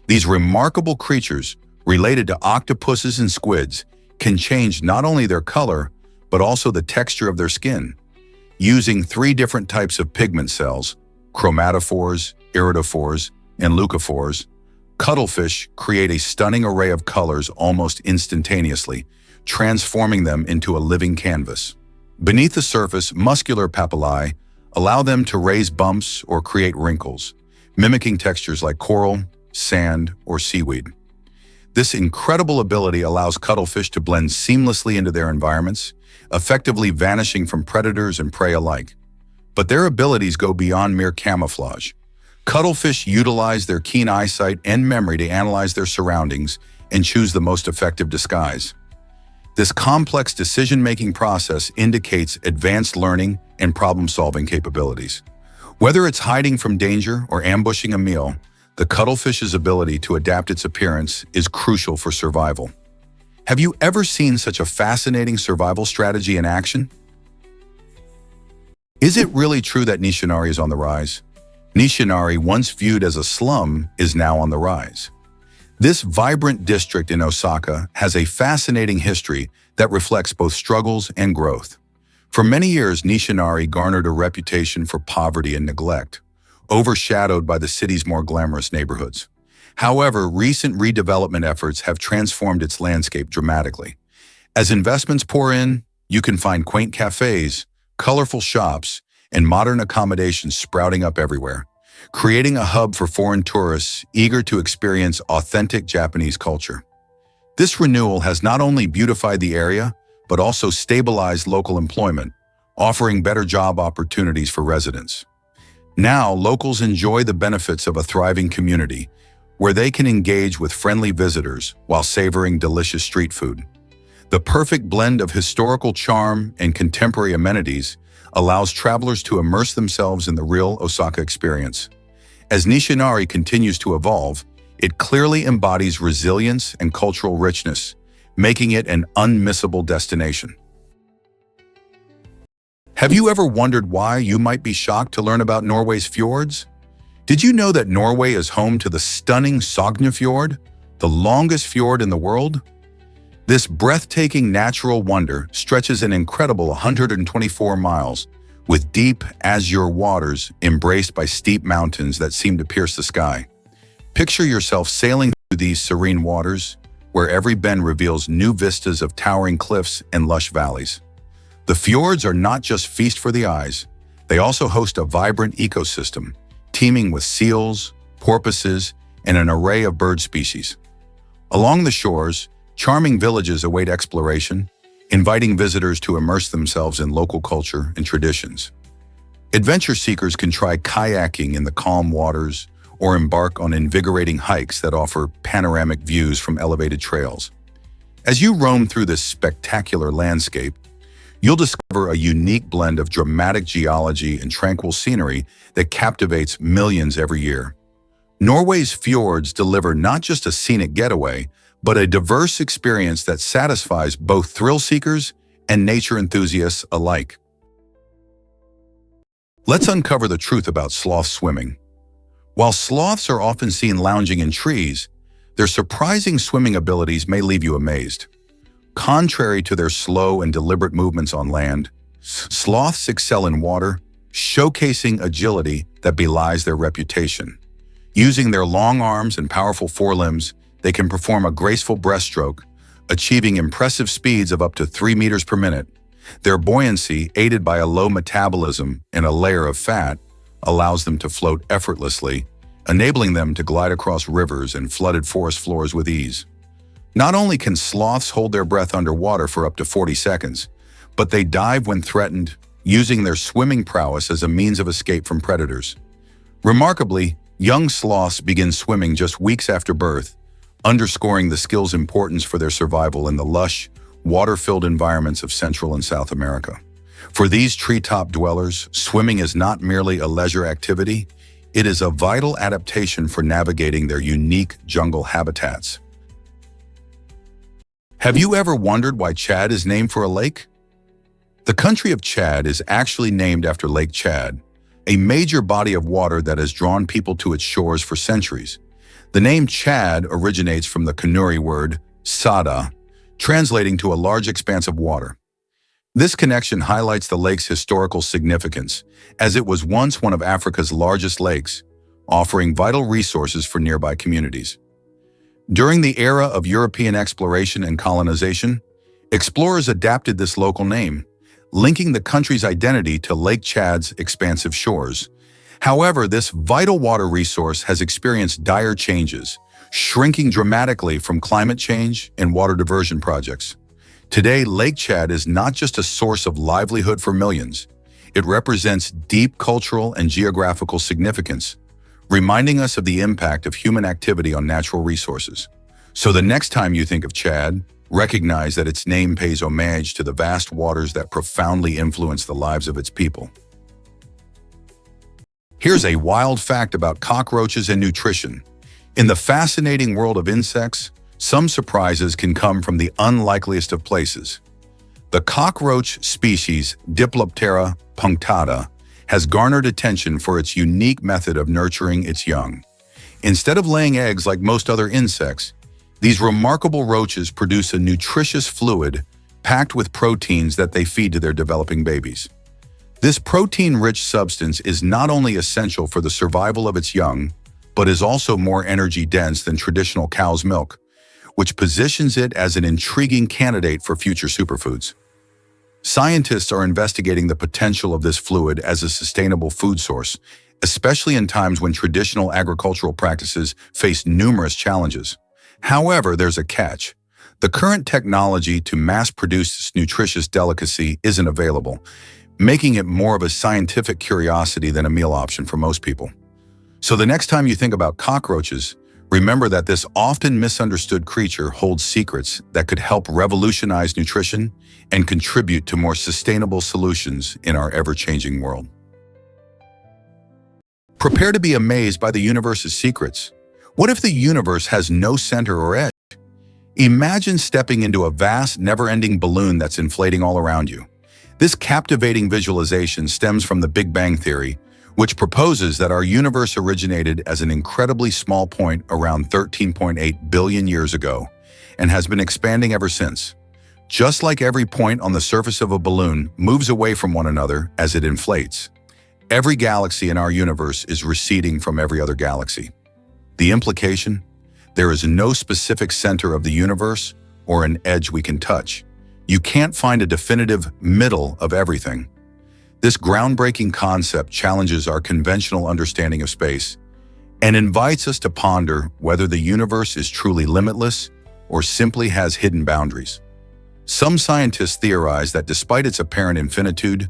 These remarkable creatures, related to octopuses and squids, can change not only their color, but also the texture of their skin. Using 3 different types of pigment cells, chromatophores, iridophores, and leucophores, cuttlefish create a stunning array of colors almost instantaneously, transforming them into a living canvas. Beneath the surface, muscular papillae allow them to raise bumps or create wrinkles, mimicking textures like coral, sand, or seaweed. This incredible ability allows cuttlefish to blend seamlessly into their environments, effectively vanishing from predators and prey alike. But their abilities go beyond mere camouflage. Cuttlefish utilize their keen eyesight and memory to analyze their surroundings and choose the most effective disguise. This complex decision-making process indicates advanced learning and problem-solving capabilities. Whether it's hiding from danger or ambushing a meal, the cuttlefish's ability to adapt its appearance is crucial for survival. Have you ever seen such a fascinating survival strategy in action? Is it really true that Nishinari is on the rise? Nishinari, once viewed as a slum, is now on the rise. This vibrant district in Osaka has a fascinating history that reflects both struggles and growth. For many years, Nishinari garnered a reputation for poverty and neglect, overshadowed by the city's more glamorous neighborhoods. However, recent redevelopment efforts have transformed its landscape dramatically. As investments pour in, you can find quaint cafes, colorful shops, and modern accommodations sprouting up everywhere, creating a hub for foreign tourists eager to experience authentic Japanese culture. This renewal has not only beautified the area, but also stabilized local employment, offering better job opportunities for residents. Now, locals enjoy the benefits of a thriving community, where they can engage with friendly visitors while savoring delicious street food. The perfect blend of historical charm and contemporary amenities allows travelers to immerse themselves in the real Osaka experience. As Nishinari continues to evolve, it clearly embodies resilience and cultural richness, making it an unmissable destination. Have you ever wondered why you might be shocked to learn about Norway's fjords? Did you know that Norway is home to the stunning Sognefjord, the longest fjord in the world? This breathtaking natural wonder stretches an incredible 124 miles, with deep, azure waters embraced by steep mountains that seem to pierce the sky. Picture yourself sailing through these serene waters, where every bend reveals new vistas of towering cliffs and lush valleys. The fjords are not just feast for the eyes, they also host a vibrant ecosystem, teeming with seals, porpoises, and an array of bird species. Along the shores, charming villages await exploration, inviting visitors to immerse themselves in local culture and traditions. Adventure seekers can try kayaking in the calm waters or embark on invigorating hikes that offer panoramic views from elevated trails. As you roam through this spectacular landscape, you'll discover a unique blend of dramatic geology and tranquil scenery that captivates millions every year. Norway's fjords deliver not just a scenic getaway, but a diverse experience that satisfies both thrill seekers and nature enthusiasts alike. Let's uncover the truth about sloth swimming. While sloths are often seen lounging in trees, their surprising swimming abilities may leave you amazed. Contrary to their slow and deliberate movements on land, sloths excel in water, showcasing agility that belies their reputation. Using their long arms and powerful forelimbs, they can perform a graceful breaststroke, achieving impressive speeds of up to 3 meters per minute. Their buoyancy, aided by a low metabolism and a layer of fat, allows them to float effortlessly, enabling them to glide across rivers and flooded forest floors with ease. Not only can sloths hold their breath underwater for up to 40 seconds, but they dive when threatened, using their swimming prowess as a means of escape from predators. Remarkably, young sloths begin swimming just weeks after birth, underscoring the skill's importance for their survival in the lush, water-filled environments of Central and South America. For these treetop dwellers, swimming is not merely a leisure activity, it is a vital adaptation for navigating their unique jungle habitats. Have you ever wondered why Chad is named for a lake? The country of Chad is actually named after Lake Chad, a major body of water that has drawn people to its shores for centuries. The name Chad originates from the Kanuri word sada, translating to a large expanse of water. This connection highlights the lake's historical significance, as it was once one of Africa's largest lakes, offering vital resources for nearby communities. During the era of European exploration and colonization, explorers adapted this local name, linking the country's identity to Lake Chad's expansive shores. However, this vital water resource has experienced dire changes, shrinking dramatically from climate change and water diversion projects. Today, Lake Chad is not just a source of livelihood for millions. It represents deep cultural and geographical significance, reminding us of the impact of human activity on natural resources. So the next time you think of Chad, recognize that its name pays homage to the vast waters that profoundly influence the lives of its people. Here's a wild fact about cockroaches and nutrition. In the fascinating world of insects, some surprises can come from the unlikeliest of places. The cockroach species Diploptera punctata has garnered attention for its unique method of nurturing its young. Instead of laying eggs like most other insects, these remarkable roaches produce a nutritious fluid packed with proteins that they feed to their developing babies. This protein-rich substance is not only essential for the survival of its young, but is also more energy-dense than traditional cow's milk, which positions it as an intriguing candidate for future superfoods. Scientists are investigating the potential of this fluid as a sustainable food source, especially in times when traditional agricultural practices face numerous challenges. However, there's a catch. The current technology to mass-produce this nutritious delicacy isn't available, making it more of a scientific curiosity than a meal option for most people. So the next time you think about cockroaches, remember that this often misunderstood creature holds secrets that could help revolutionize nutrition and contribute to more sustainable solutions in our ever-changing world. Prepare to be amazed by the universe's secrets. What if the universe has no center or edge? Imagine stepping into a vast, never-ending balloon that's inflating all around you. This captivating visualization stems from the Big Bang Theory, which proposes that our universe originated as an incredibly small point around 13.8 billion years ago and has been expanding ever since. Just like every point on the surface of a balloon moves away from one another as it inflates, every galaxy in our universe is receding from every other galaxy. The implication? There is no specific center of the universe or an edge we can touch. You can't find a definitive middle of everything. This groundbreaking concept challenges our conventional understanding of space and invites us to ponder whether the universe is truly limitless or simply has hidden boundaries. Some scientists theorize that despite its apparent infinitude,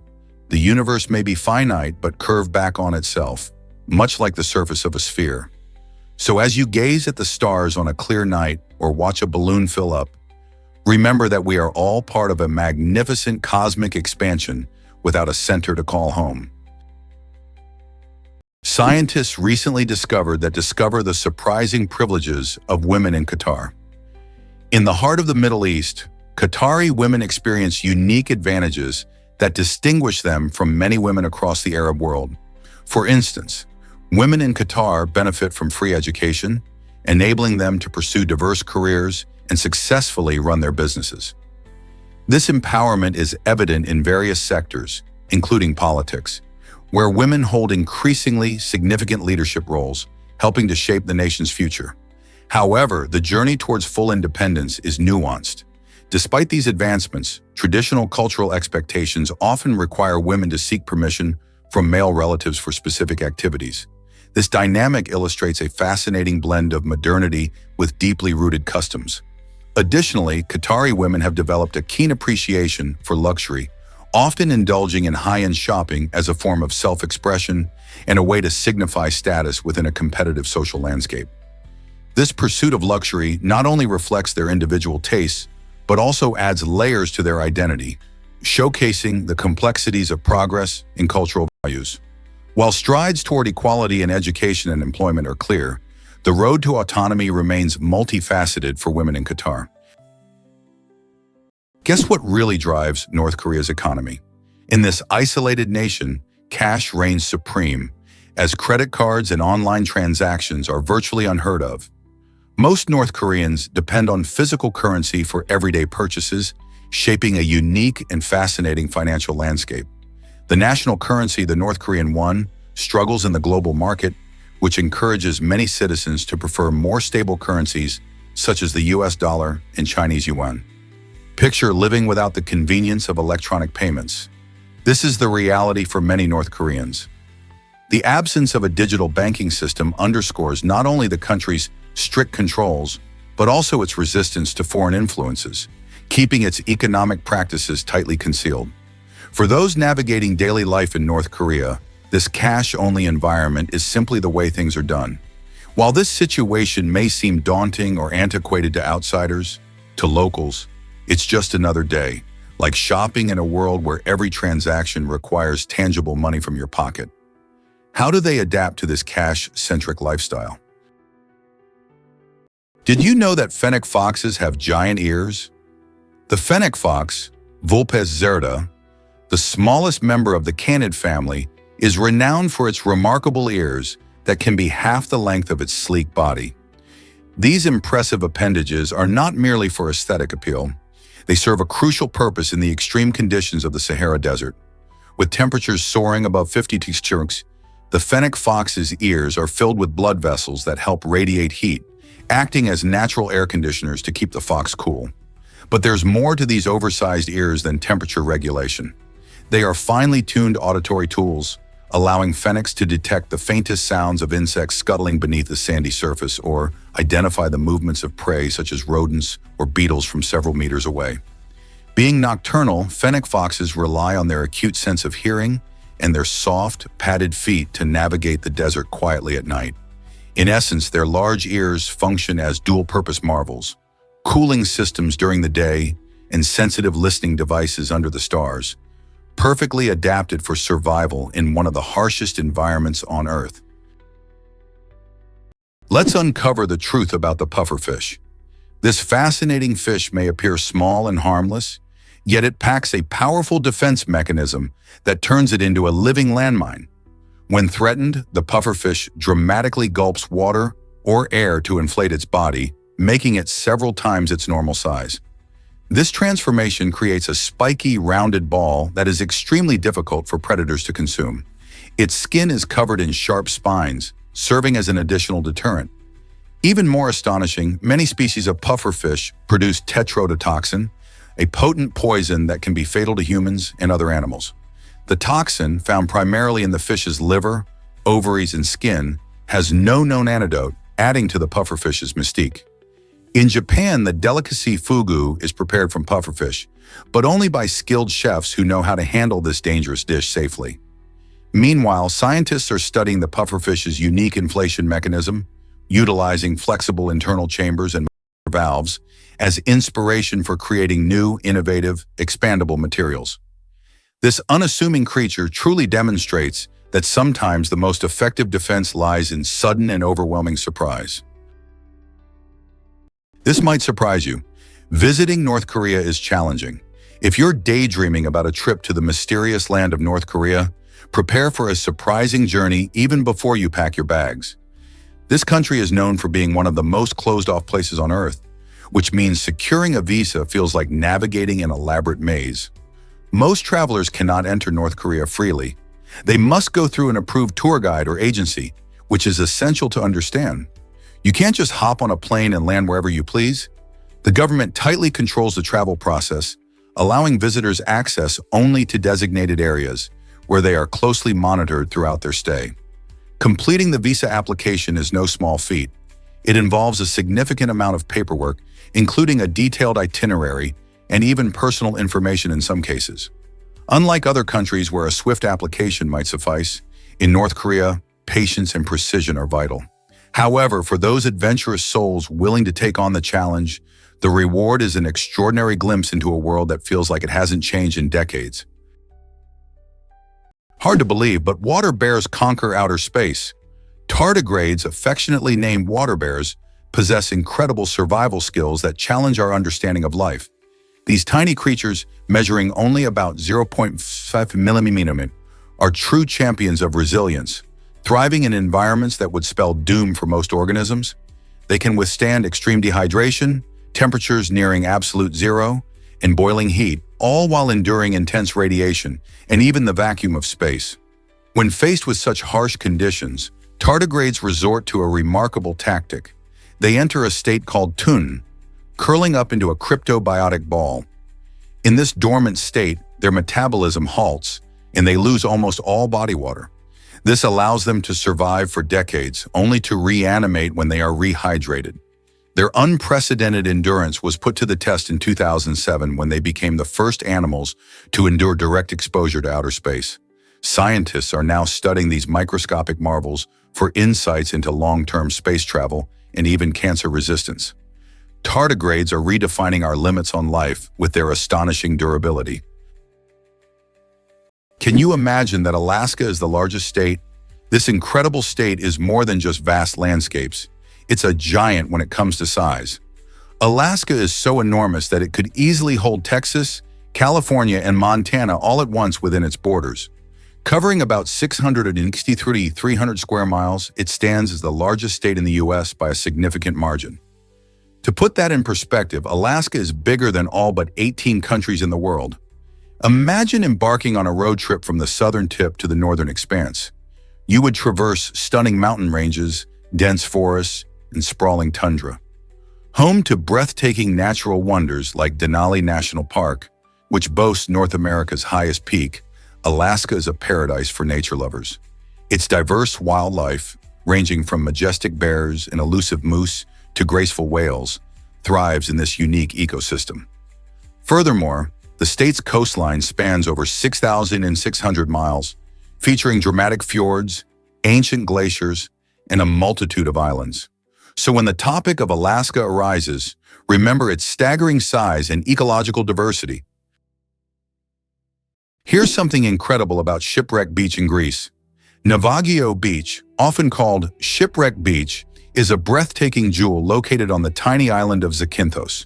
the universe may be finite but curved back on itself, much like the surface of a sphere. So as you gaze at the stars on a clear night or watch a balloon fill up, remember that we are all part of a magnificent cosmic expansion without a center to call home. Scientists recently discovered the surprising privileges of women in Qatar. In the heart of the Middle East, Qatari women experience unique advantages that distinguish them from many women across the Arab world. For instance, women in Qatar benefit from free education, enabling them to pursue diverse careers and successfully run their businesses. This empowerment is evident in various sectors, including politics, where women hold increasingly significant leadership roles, helping to shape the nation's future. However, the journey towards full independence is nuanced. Despite these advancements, traditional cultural expectations often require women to seek permission from male relatives for specific activities. This dynamic illustrates a fascinating blend of modernity with deeply rooted customs. Additionally, Qatari women have developed a keen appreciation for luxury, often indulging in high-end shopping as a form of self-expression and a way to signify status within a competitive social landscape. This pursuit of luxury not only reflects their individual tastes, but also adds layers to their identity, showcasing the complexities of progress in cultural values. While strides toward equality in education and employment are clear, the road to autonomy remains multifaceted for women in Qatar. Guess what really drives North Korea's economy? In this isolated nation, cash reigns supreme, as credit cards and online transactions are virtually unheard of. Most North Koreans depend on physical currency for everyday purchases, shaping a unique and fascinating financial landscape. The national currency, the North Korean won, struggles in the global market, which encourages many citizens to prefer more stable currencies such as the US dollar and Chinese yuan. Picture living without the convenience of electronic payments. This is the reality for many North Koreans. The absence of a digital banking system underscores not only the country's strict controls, but also its resistance to foreign influences, keeping its economic practices tightly concealed. For those navigating daily life in North Korea, this cash-only environment is simply the way things are done. While this situation may seem daunting or antiquated to outsiders, to locals, it's just another day, like shopping in a world where every transaction requires tangible money from your pocket. How do they adapt to this cash-centric lifestyle? Did you know that fennec foxes have giant ears? The fennec fox, Vulpes zerda, the smallest member of the canid family, is renowned for its remarkable ears that can be half the length of its sleek body. These impressive appendages are not merely for aesthetic appeal. They serve a crucial purpose in the extreme conditions of the Sahara Desert. With temperatures soaring above 50 degrees Celsius, the fennec fox's ears are filled with blood vessels that help radiate heat, acting as natural air conditioners to keep the fox cool. But there's more to these oversized ears than temperature regulation. They are finely tuned auditory tools, allowing fennecs to detect the faintest sounds of insects scuttling beneath the sandy surface or identify the movements of prey such as rodents or beetles from several meters away. Being nocturnal, fennec foxes rely on their acute sense of hearing and their soft, padded feet to navigate the desert quietly at night. In essence, their large ears function as dual-purpose marvels, cooling systems during the day and sensitive listening devices under the stars, perfectly adapted for survival in one of the harshest environments on Earth. Let's uncover the truth about the pufferfish. This fascinating fish may appear small and harmless, yet it packs a powerful defense mechanism that turns it into a living landmine. When threatened, the pufferfish dramatically gulps water or air to inflate its body, making it several times its normal size. This transformation creates a spiky, rounded ball that is extremely difficult for predators to consume. Its skin is covered in sharp spines, serving as an additional deterrent. Even more astonishing, many species of pufferfish produce tetrodotoxin, a potent poison that can be fatal to humans and other animals. The toxin, found primarily in the fish's liver, ovaries, and skin, has no known antidote, adding to the pufferfish's mystique. In Japan, the delicacy fugu is prepared from pufferfish, but only by skilled chefs who know how to handle this dangerous dish safely. Meanwhile, scientists are studying the pufferfish's unique inflation mechanism, utilizing flexible internal chambers and valves as inspiration for creating new, innovative, expandable materials. This unassuming creature truly demonstrates that sometimes the most effective defense lies in sudden and overwhelming surprise. This might surprise you. Visiting North Korea is challenging. If you're daydreaming about a trip to the mysterious land of North Korea, prepare for a surprising journey even before you pack your bags. This country is known for being one of the most closed-off places on Earth, which means securing a visa feels like navigating an elaborate maze. Most travelers cannot enter North Korea freely. They must go through an approved tour guide or agency, which is essential to understand. You can't just hop on a plane and land wherever you please. The government tightly controls the travel process, allowing visitors access only to designated areas where they are closely monitored throughout their stay. Completing the visa application is no small feat. It involves a significant amount of paperwork, including a detailed itinerary and even personal information in some cases. Unlike other countries where a swift application might suffice, in North Korea, patience and precision are vital. However, for those adventurous souls willing to take on the challenge, the reward is an extraordinary glimpse into a world that feels like it hasn't changed in decades. Hard to believe, but water bears conquer outer space. Tardigrades, affectionately named water bears, possess incredible survival skills that challenge our understanding of life. These tiny creatures, measuring only about 0.5 millimeters, are true champions of resilience, thriving in environments that would spell doom for most organisms. They can withstand extreme dehydration, temperatures nearing absolute zero, and boiling heat, all while enduring intense radiation and even the vacuum of space. When faced with such harsh conditions, tardigrades resort to a remarkable tactic. They enter a state called tun, curling up into a cryptobiotic ball. In this dormant state, their metabolism halts, and they lose almost all body water. This allows them to survive for decades, only to reanimate when they are rehydrated. Their unprecedented endurance was put to the test in 2007 when they became the first animals to endure direct exposure to outer space. Scientists are now studying these microscopic marvels for insights into long-term space travel and even cancer resistance. Tardigrades are redefining our limits on life with their astonishing durability. Can you imagine that Alaska is the largest state? This incredible state is more than just vast landscapes. It's a giant when it comes to size. Alaska is so enormous that it could easily hold Texas, California, and Montana all at once within its borders. Covering about 663,300 square miles, it stands as the largest state in the U.S. by a significant margin. To put that in perspective, Alaska is bigger than all but 18 countries in the world. Imagine embarking on a road trip from the southern tip to the northern expanse. You would traverse stunning mountain ranges, dense forests, and sprawling tundra. Home to breathtaking natural wonders like Denali National Park, which boasts North America's highest peak, Alaska is a paradise for nature lovers. Its diverse wildlife, ranging from majestic bears and elusive moose to graceful whales, thrives in this unique ecosystem. Furthermore, the state's coastline spans over 6,600 miles, featuring dramatic fjords, ancient glaciers, and a multitude of islands. So when the topic of Alaska arises, remember its staggering size and ecological diversity. Here's something incredible about Shipwreck Beach in Greece. Navagio Beach, often called Shipwreck Beach, is a breathtaking jewel located on the tiny island of Zakynthos.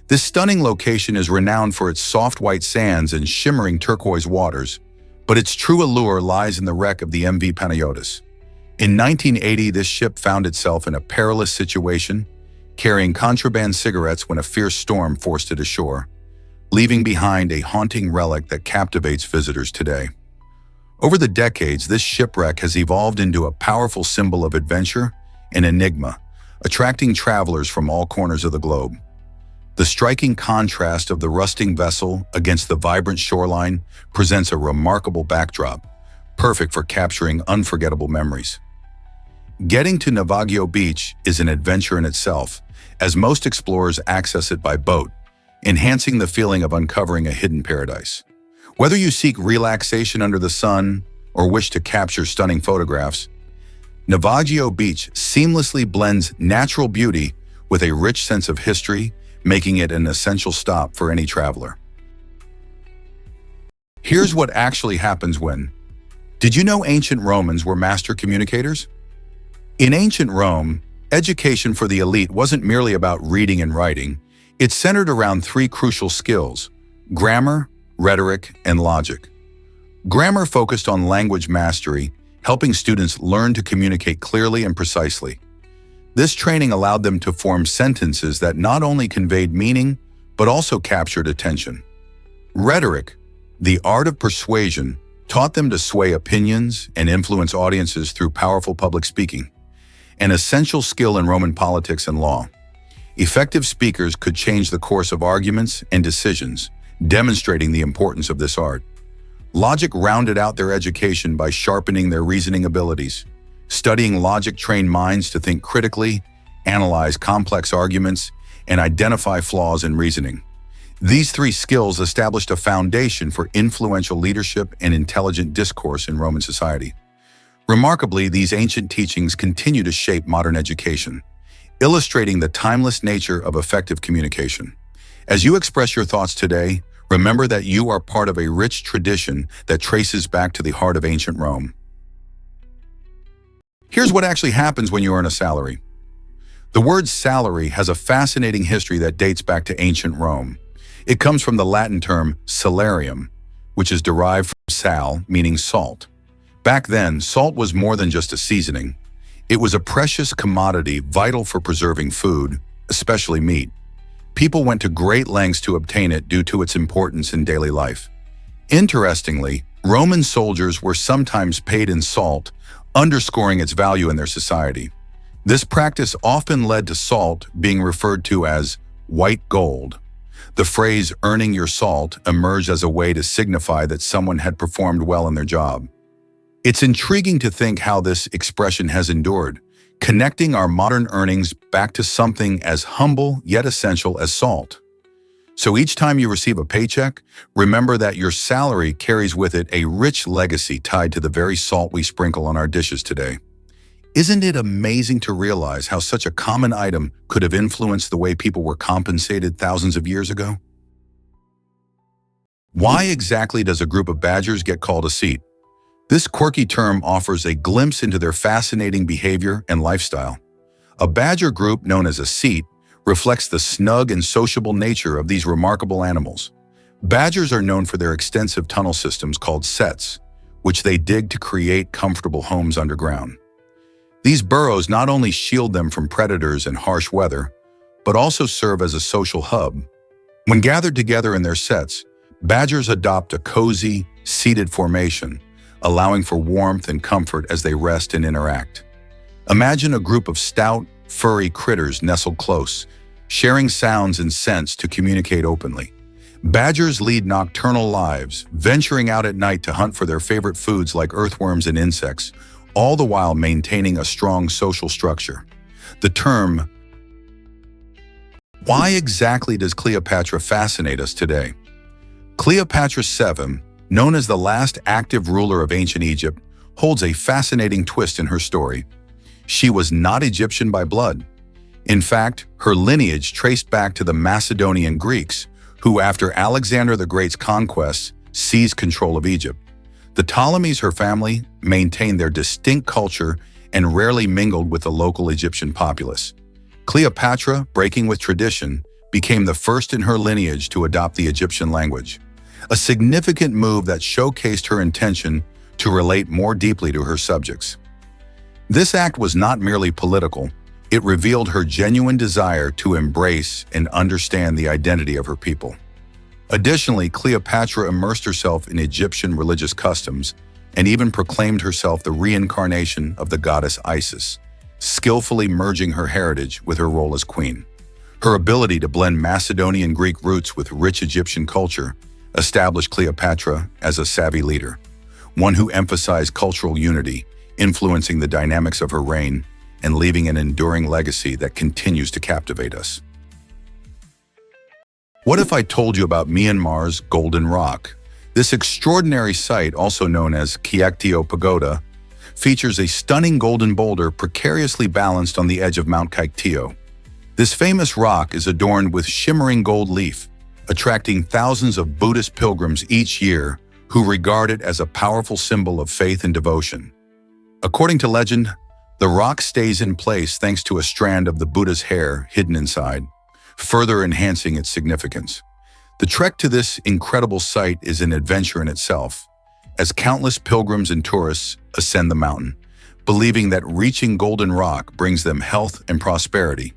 This stunning location is renowned for its soft white sands and shimmering turquoise waters, but its true allure lies in the wreck of the MV Panayotis. In 1980, this ship found itself in a perilous situation, carrying contraband cigarettes when a fierce storm forced it ashore, leaving behind a haunting relic that captivates visitors today. Over the decades, this shipwreck has evolved into a powerful symbol of adventure and enigma, attracting travelers from all corners of the globe. The striking contrast of the rusting vessel against the vibrant shoreline presents a remarkable backdrop, perfect for capturing unforgettable memories. Getting to Navagio Beach is an adventure in itself, as most explorers access it by boat, enhancing the feeling of uncovering a hidden paradise. Whether you seek relaxation under the sun or wish to capture stunning photographs, Navagio Beach seamlessly blends natural beauty with a rich sense of history, making it an essential stop for any traveler. Here's what actually happens when. Did you know ancient Romans were master communicators? In ancient Rome, education for the elite wasn't merely about reading and writing. It centered around three crucial skills: grammar, rhetoric, and logic. Grammar focused on language mastery, helping students learn to communicate clearly and precisely. This training allowed them to form sentences that not only conveyed meaning, but also captured attention. Rhetoric, the art of persuasion, taught them to sway opinions and influence audiences through powerful public speaking, an essential skill in Roman politics and law. Effective speakers could change the course of arguments and decisions, demonstrating the importance of this art. Logic rounded out their education by sharpening their reasoning abilities. Studying logic trained minds to think critically, analyze complex arguments, and identify flaws in reasoning. These three skills established a foundation for influential leadership and intelligent discourse in Roman society. Remarkably, these ancient teachings continue to shape modern education, illustrating the timeless nature of effective communication. As you express your thoughts today, remember that you are part of a rich tradition that traces back to the heart of ancient Rome. Here's what actually happens when you earn a salary. The word salary has a fascinating history that dates back to ancient Rome. It comes from the Latin term salarium, which is derived from sal, meaning salt. Back then, salt was more than just a seasoning. It was a precious commodity vital for preserving food, especially meat. People went to great lengths to obtain it due to its importance in daily life. Interestingly, Roman soldiers were sometimes paid in salt, underscoring its value in their society. This practice often led to salt being referred to as white gold. The phrase "earning your salt" emerged as a way to signify that someone had performed well in their job. It's intriguing to think how this expression has endured, connecting our modern earnings back to something as humble yet essential as salt. So each time you receive a paycheck, remember that your salary carries with it a rich legacy tied to the very salt we sprinkle on our dishes today. Isn't it amazing to realize how such a common item could have influenced the way people were compensated thousands of years ago? Why exactly does a group of badgers get called a seat? This quirky term offers a glimpse into their fascinating behavior and lifestyle. A badger group known as a seat reflects the snug and sociable nature of these remarkable animals. Badgers are known for their extensive tunnel systems called setts, which they dig to create comfortable homes underground. These burrows not only shield them from predators and harsh weather, but also serve as a social hub. When gathered together in their setts, badgers adopt a cozy, seated formation, allowing for warmth and comfort as they rest and interact. Imagine a group of stout, furry critters nestled close, sharing sounds and scents to communicate openly. Badgers lead nocturnal lives, venturing out at night to hunt for their favorite foods like earthworms and insects, all the while maintaining a strong social structure. The term, why exactly does Cleopatra fascinate us today? Cleopatra VII, known as the last active ruler of ancient Egypt, holds a fascinating twist in her story. She was not Egyptian by blood. In fact, her lineage traced back to the Macedonian Greeks, who after Alexander the Great's conquests seized control of Egypt. The Ptolemies, her family, maintained their distinct culture and rarely mingled with the local Egyptian populace. Cleopatra, breaking with tradition, became the first in her lineage to adopt the Egyptian language, a significant move that showcased her intention to relate more deeply to her subjects. This act was not merely political, it revealed her genuine desire to embrace and understand the identity of her people. Additionally, Cleopatra immersed herself in Egyptian religious customs and even proclaimed herself the reincarnation of the goddess Isis, skillfully merging her heritage with her role as queen. Her ability to blend Macedonian Greek roots with rich Egyptian culture established Cleopatra as a savvy leader, one who emphasized cultural unity, influencing the dynamics of her reign and leaving an enduring legacy that continues to captivate us. What if I told you about Myanmar's Golden Rock? This extraordinary site, also known as Kyaiktiyo Pagoda, features a stunning golden boulder precariously balanced on the edge of Mount Kyaiktiyo. This famous rock is adorned with shimmering gold leaf, attracting thousands of Buddhist pilgrims each year who regard it as a powerful symbol of faith and devotion. According to legend, the rock stays in place thanks to a strand of the Buddha's hair hidden inside, further enhancing its significance. The trek to this incredible site is an adventure in itself, as countless pilgrims and tourists ascend the mountain, believing that reaching Golden Rock brings them health and prosperity.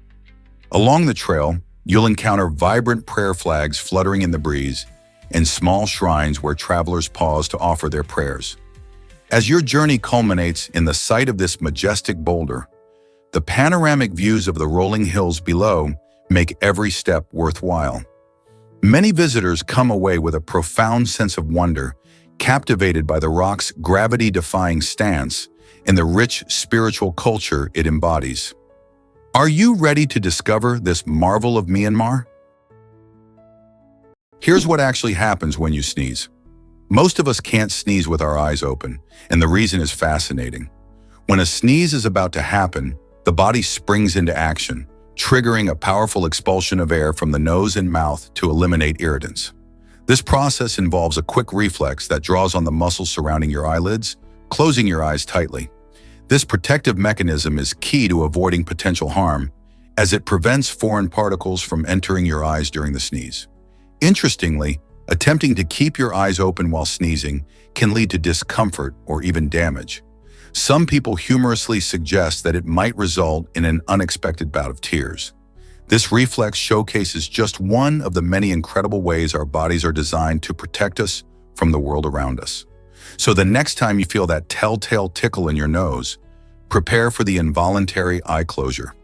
Along the trail, you'll encounter vibrant prayer flags fluttering in the breeze, and small shrines where travelers pause to offer their prayers. As your journey culminates in the sight of this majestic boulder, the panoramic views of the rolling hills below make every step worthwhile. Many visitors come away with a profound sense of wonder, captivated by the rock's gravity-defying stance and the rich spiritual culture it embodies. Are you ready to discover this marvel of Myanmar? Here's what actually happens when you sneeze. Most of us can't sneeze with our eyes open, and the reason is fascinating. When a sneeze is about to happen, the body springs into action, triggering a powerful expulsion of air from the nose and mouth to eliminate irritants. This process involves a quick reflex that draws on the muscles surrounding your eyelids, closing your eyes tightly. This protective mechanism is key to avoiding potential harm, as it prevents foreign particles from entering your eyes during the sneeze. Interestingly, attempting to keep your eyes open while sneezing can lead to discomfort or even damage. Some people humorously suggest that it might result in an unexpected bout of tears. This reflex showcases just one of the many incredible ways our bodies are designed to protect us from the world around us. So the next time you feel that telltale tickle in your nose, prepare for the involuntary eye closure.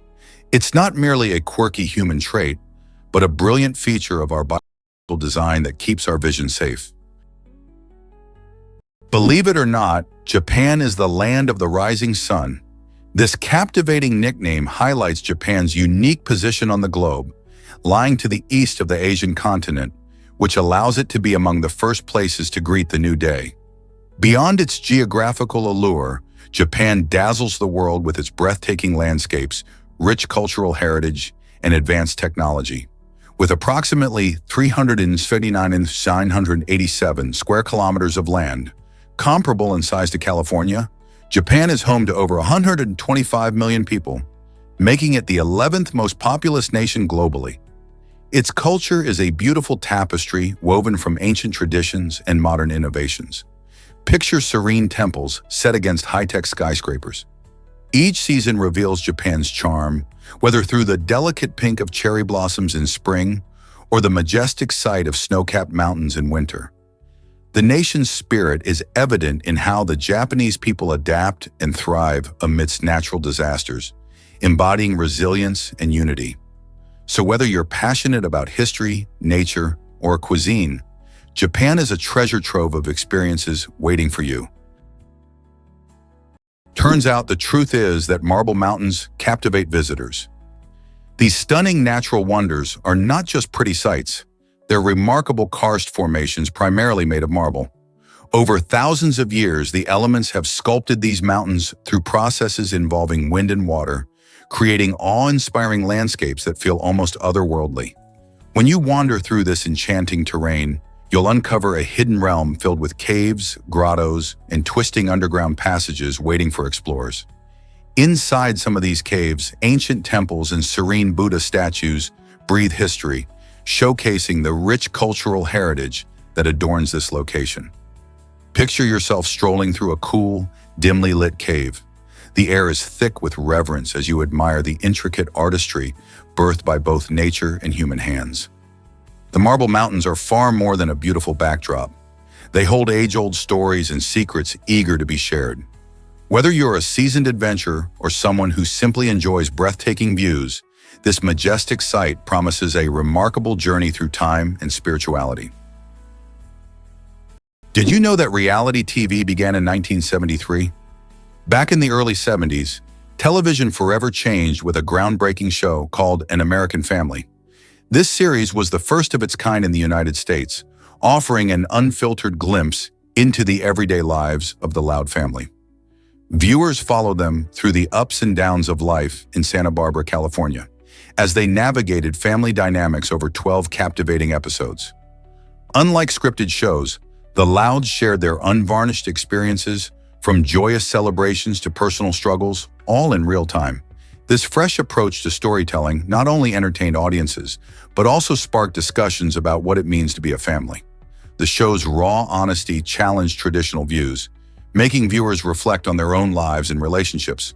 It's not merely a quirky human trait, but a brilliant feature of our biological design that keeps our vision safe. Believe it or not, Japan is the land of the rising sun. This captivating nickname highlights Japan's unique position on the globe, lying to the east of the Asian continent, which allows it to be among the first places to greet the new day. Beyond its geographical allure, Japan dazzles the world with its breathtaking landscapes, rich cultural heritage, and advanced technology. With approximately 379,987 square kilometers of land, comparable in size to California, Japan is home to over 125 million people, making it the 11th most populous nation globally. Its culture is a beautiful tapestry woven from ancient traditions and modern innovations. Picture serene temples set against high-tech skyscrapers. Each season reveals Japan's charm, whether through the delicate pink of cherry blossoms in spring or the majestic sight of snow-capped mountains in winter. The nation's spirit is evident in how the Japanese people adapt and thrive amidst natural disasters, embodying resilience and unity. So whether you're passionate about history, nature, or cuisine, Japan is a treasure trove of experiences waiting for you. Turns out the truth is that Marble Mountains captivate visitors. These stunning natural wonders are not just pretty sights. They're remarkable karst formations primarily made of marble. Over thousands of years, the elements have sculpted these mountains through processes involving wind and water, creating awe-inspiring landscapes that feel almost otherworldly. When you wander through this enchanting terrain, you'll uncover a hidden realm filled with caves, grottos, and twisting underground passages waiting for explorers. Inside some of these caves, ancient temples and serene Buddha statues breathe history, showcasing the rich cultural heritage that adorns this location. Picture yourself strolling through a cool, dimly lit cave. The air is thick with reverence as you admire the intricate artistry birthed by both nature and human hands. The Marble Mountains are far more than a beautiful backdrop. They hold age-old stories and secrets eager to be shared. Whether you're a seasoned adventurer or someone who simply enjoys breathtaking views, this majestic site promises a remarkable journey through time and spirituality. Did you know that reality TV began in 1973? Back in the early 70s, television forever changed with a groundbreaking show called An American Family. This series was the first of its kind in the United States, offering an unfiltered glimpse into the everyday lives of the Loud family. Viewers followed them through the ups and downs of life in Santa Barbara, California, as they navigated family dynamics over 12 captivating episodes. Unlike scripted shows, the Louds shared their unvarnished experiences, from joyous celebrations to personal struggles, all in real time. This fresh approach to storytelling not only entertained audiences, but also sparked discussions about what it means to be a family. The show's raw honesty challenged traditional views, making viewers reflect on their own lives and relationships.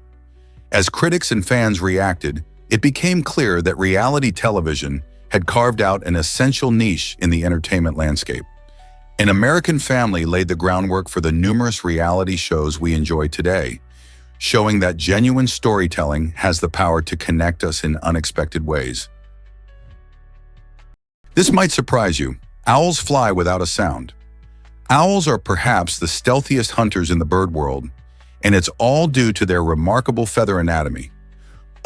As critics and fans reacted, it became clear that reality television had carved out an essential niche in the entertainment landscape. An American family laid the groundwork for the numerous reality shows we enjoy today, showing that genuine storytelling has the power to connect us in unexpected ways. This might surprise you. Owls fly without a sound. Owls are perhaps the stealthiest hunters in the bird world, and it's all due to their remarkable feather anatomy.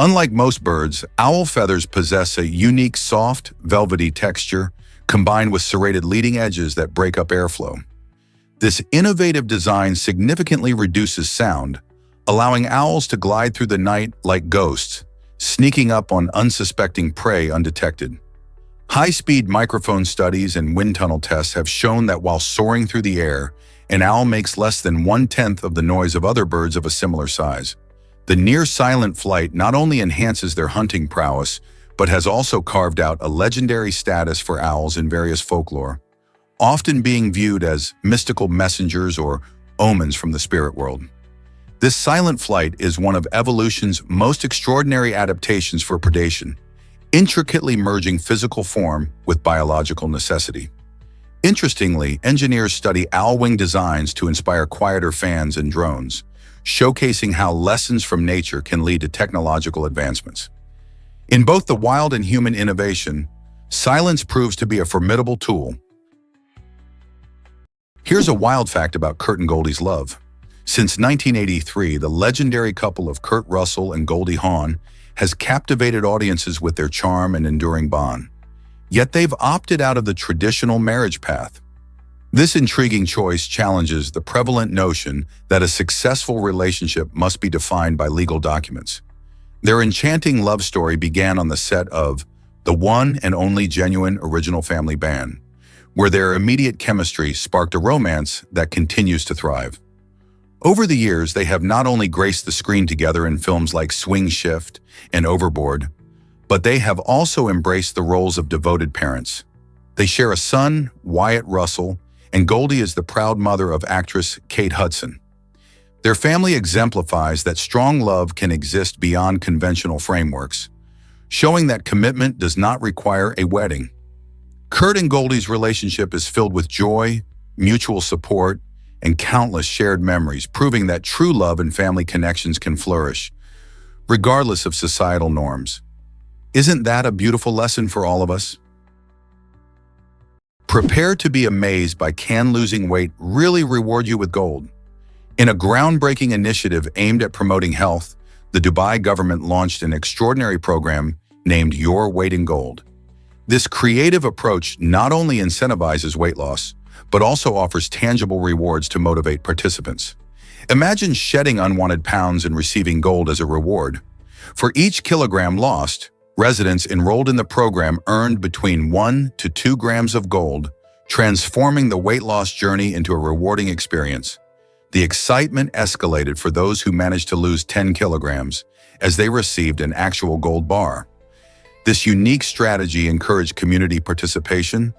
Unlike most birds, owl feathers possess a unique soft, velvety texture combined with serrated leading edges that break up airflow. This innovative design significantly reduces sound, allowing owls to glide through the night like ghosts, sneaking up on unsuspecting prey undetected. High-speed microphone studies and wind tunnel tests have shown that while soaring through the air, an owl makes less than 1/10 of the noise of other birds of a similar size. The near-silent flight not only enhances their hunting prowess, but has also carved out a legendary status for owls in various folklore, often being viewed as mystical messengers or omens from the spirit world. This silent flight is one of evolution's most extraordinary adaptations for predation, intricately merging physical form with biological necessity. Interestingly, engineers study owl wing designs to inspire quieter fans and drones, showcasing how lessons from nature can lead to technological advancements. In both the wild and human innovation, silence proves to be a formidable tool. Here's a wild fact about Kurt and Goldie's love. Since 1983, the legendary couple of Kurt Russell and Goldie Hawn has captivated audiences with their charm and enduring bond. Yet they've opted out of the traditional marriage path. This intriguing choice challenges the prevalent notion that a successful relationship must be defined by legal documents. Their enchanting love story began on the set of The One and Only Genuine Original Family Band, where their immediate chemistry sparked a romance that continues to thrive. Over the years, they have not only graced the screen together in films like Swing Shift and Overboard, but they have also embraced the roles of devoted parents. They share a son, Wyatt Russell, and Goldie is the proud mother of actress Kate Hudson. Their family exemplifies that strong love can exist beyond conventional frameworks, showing that commitment does not require a wedding. Kurt and Goldie's relationship is filled with joy, mutual support, and countless shared memories, proving that true love and family connections can flourish, regardless of societal norms. Isn't that a beautiful lesson for all of us? Prepare to be amazed by can losing weight really reward you with gold. In a groundbreaking initiative aimed at promoting health, the Dubai government launched an extraordinary program named Your Weight in Gold. This creative approach not only incentivizes weight loss, but also offers tangible rewards to motivate participants. Imagine shedding unwanted pounds and receiving gold as a reward. For each kilogram lost, residents enrolled in the program earned between 1 to 2 grams of gold, transforming the weight loss journey into a rewarding experience. The excitement escalated for those who managed to lose 10 kilograms, as they received an actual gold bar. This unique strategy encouraged community participation,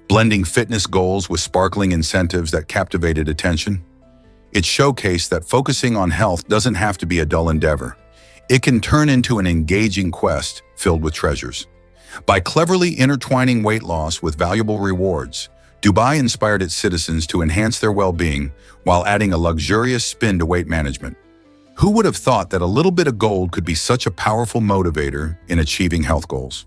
blending fitness goals with sparkling incentives that captivated attention. It showcased that focusing on health doesn't have to be a dull endeavor. It can turn into an engaging quest filled with treasures. By cleverly intertwining weight loss with valuable rewards, Dubai inspired its citizens to enhance their well-being while adding a luxurious spin to weight management. Who would have thought that a little bit of gold could be such a powerful motivator in achieving health goals?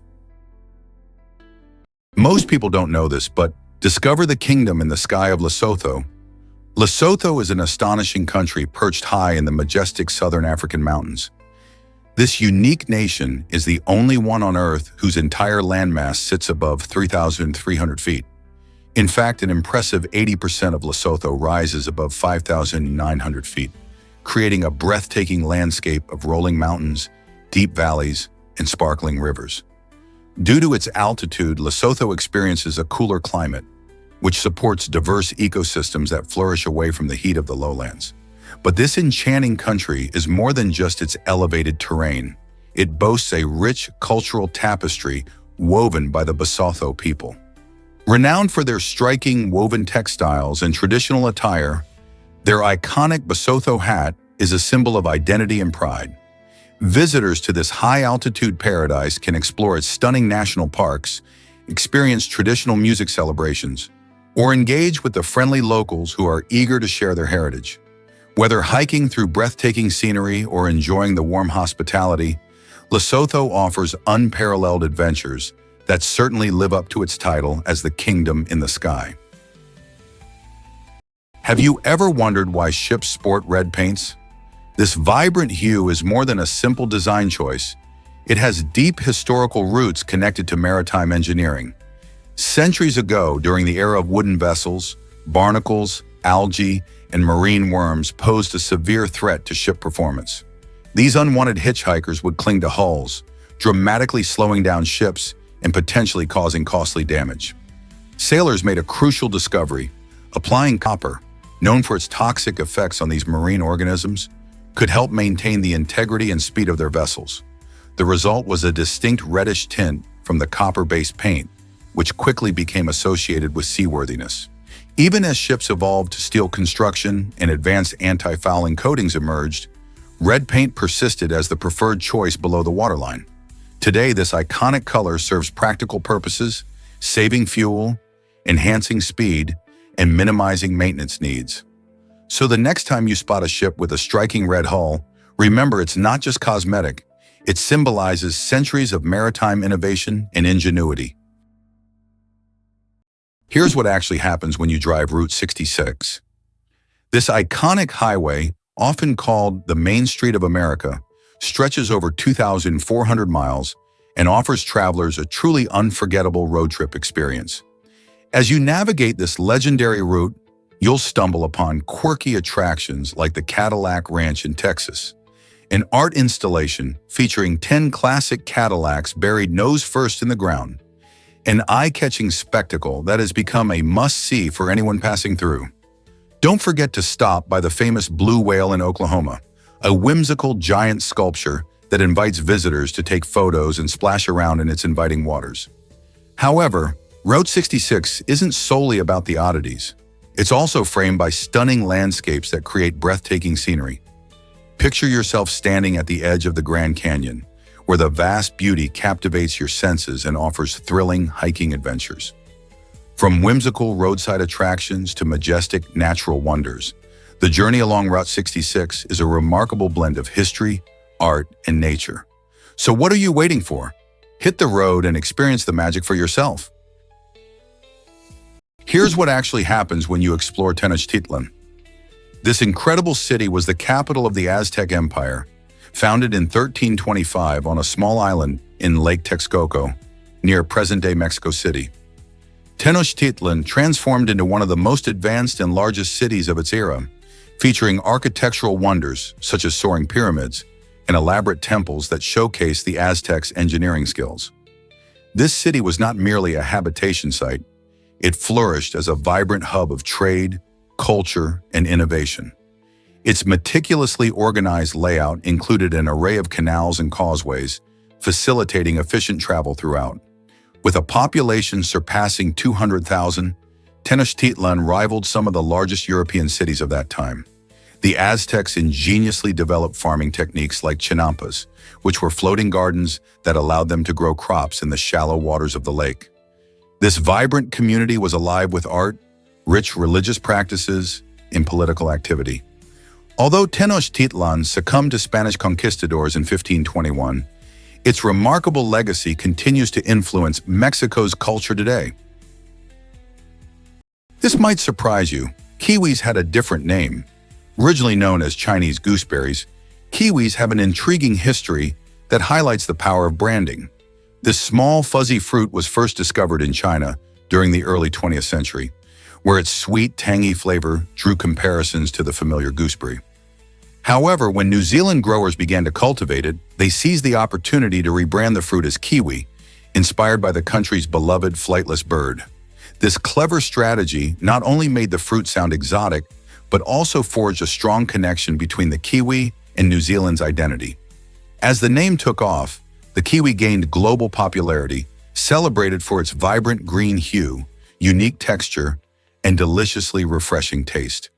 Most people don't know this, but discover the kingdom in the sky of Lesotho. Lesotho is an astonishing country perched high in the majestic southern African mountains. This unique nation is the only one on Earth whose entire landmass sits above 3,300 feet. In fact, an impressive 80% of Lesotho rises above 5,900 feet, creating a breathtaking landscape of rolling mountains, deep valleys, and sparkling rivers. Due to its altitude, Lesotho experiences a cooler climate, which supports diverse ecosystems that flourish away from the heat of the lowlands. But this enchanting country is more than just its elevated terrain. It boasts a rich cultural tapestry woven by the Basotho people. Renowned for their striking woven textiles and traditional attire, their iconic Basotho hat is a symbol of identity and pride. Visitors to this high-altitude paradise can explore its stunning national parks, experience traditional music celebrations, Or engage with the friendly locals who are eager to share their heritage. Whether hiking through breathtaking scenery or enjoying the warm hospitality, Lesotho offers unparalleled adventures that certainly live up to its title as the kingdom in the sky. Have you ever wondered why ships sport red paints? This vibrant hue is more than a simple design choice. It has deep historical roots connected to maritime engineering. Centuries ago, during the era of wooden vessels, barnacles, algae, and marine worms posed a severe threat to ship performance. These unwanted hitchhikers would cling to hulls, dramatically slowing down ships and potentially causing costly damage. Sailors made a crucial discovery. Applying copper, known for its toxic effects on these marine organisms, could help maintain the integrity and speed of their vessels. The result was a distinct reddish tint from the copper-based paint, which quickly became associated with seaworthiness. Even as ships evolved to steel construction and advanced anti-fouling coatings emerged, red paint persisted as the preferred choice below the waterline. Today, this iconic color serves practical purposes, saving fuel, enhancing speed, and minimizing maintenance needs. So the next time you spot a ship with a striking red hull, remember it's not just cosmetic, it symbolizes centuries of maritime innovation and ingenuity. Here's what actually happens when you drive Route 66. This iconic highway, often called the Main Street of America, stretches over 2,400 miles and offers travelers a truly unforgettable road trip experience. As you navigate this legendary route, you'll stumble upon quirky attractions like the Cadillac Ranch in Texas, an art installation featuring 10 classic Cadillacs buried nose first in the ground. An eye-catching spectacle that has become a must-see for anyone passing through. Don't forget to stop by the famous Blue Whale in Oklahoma, a whimsical giant sculpture that invites visitors to take photos and splash around in its inviting waters. However, Route 66 isn't solely about the oddities. It's also framed by stunning landscapes that create breathtaking scenery. Picture yourself standing at the edge of the Grand Canyon, where the vast beauty captivates your senses and offers thrilling hiking adventures. From whimsical roadside attractions to majestic natural wonders, the journey along Route 66 is a remarkable blend of history, art, and nature. So what are you waiting for? Hit the road and experience the magic for yourself. Here's what actually happens when you explore Tenochtitlan. This incredible city was the capital of the Aztec Empire, founded in 1325 on a small island in Lake Texcoco, near present-day Mexico City. Tenochtitlan transformed into one of the most advanced and largest cities of its era, featuring architectural wonders such as soaring pyramids and elaborate temples that showcase the Aztecs' engineering skills. This city was not merely a habitation site, it flourished as a vibrant hub of trade, culture, and innovation. Its meticulously organized layout included an array of canals and causeways, facilitating efficient travel throughout. With a population surpassing 200,000, Tenochtitlan rivaled some of the largest European cities of that time. The Aztecs ingeniously developed farming techniques like chinampas, which were floating gardens that allowed them to grow crops in the shallow waters of the lake. This vibrant community was alive with art, rich religious practices, and political activity. Although Tenochtitlan succumbed to Spanish conquistadors in 1521, its remarkable legacy continues to influence Mexico's culture today. This might surprise you. Kiwis had a different name. Originally known as Chinese gooseberries, kiwis have an intriguing history that highlights the power of branding. This small, fuzzy fruit was first discovered in China during the early 20th century, where its sweet, tangy flavor drew comparisons to the familiar gooseberry. However, when New Zealand growers began to cultivate it, they seized the opportunity to rebrand the fruit as kiwi, inspired by the country's beloved flightless bird. This clever strategy not only made the fruit sound exotic, but also forged a strong connection between the kiwi and New Zealand's identity. As the name took off, the kiwi gained global popularity, celebrated for its vibrant green hue, unique texture, and deliciously refreshing taste.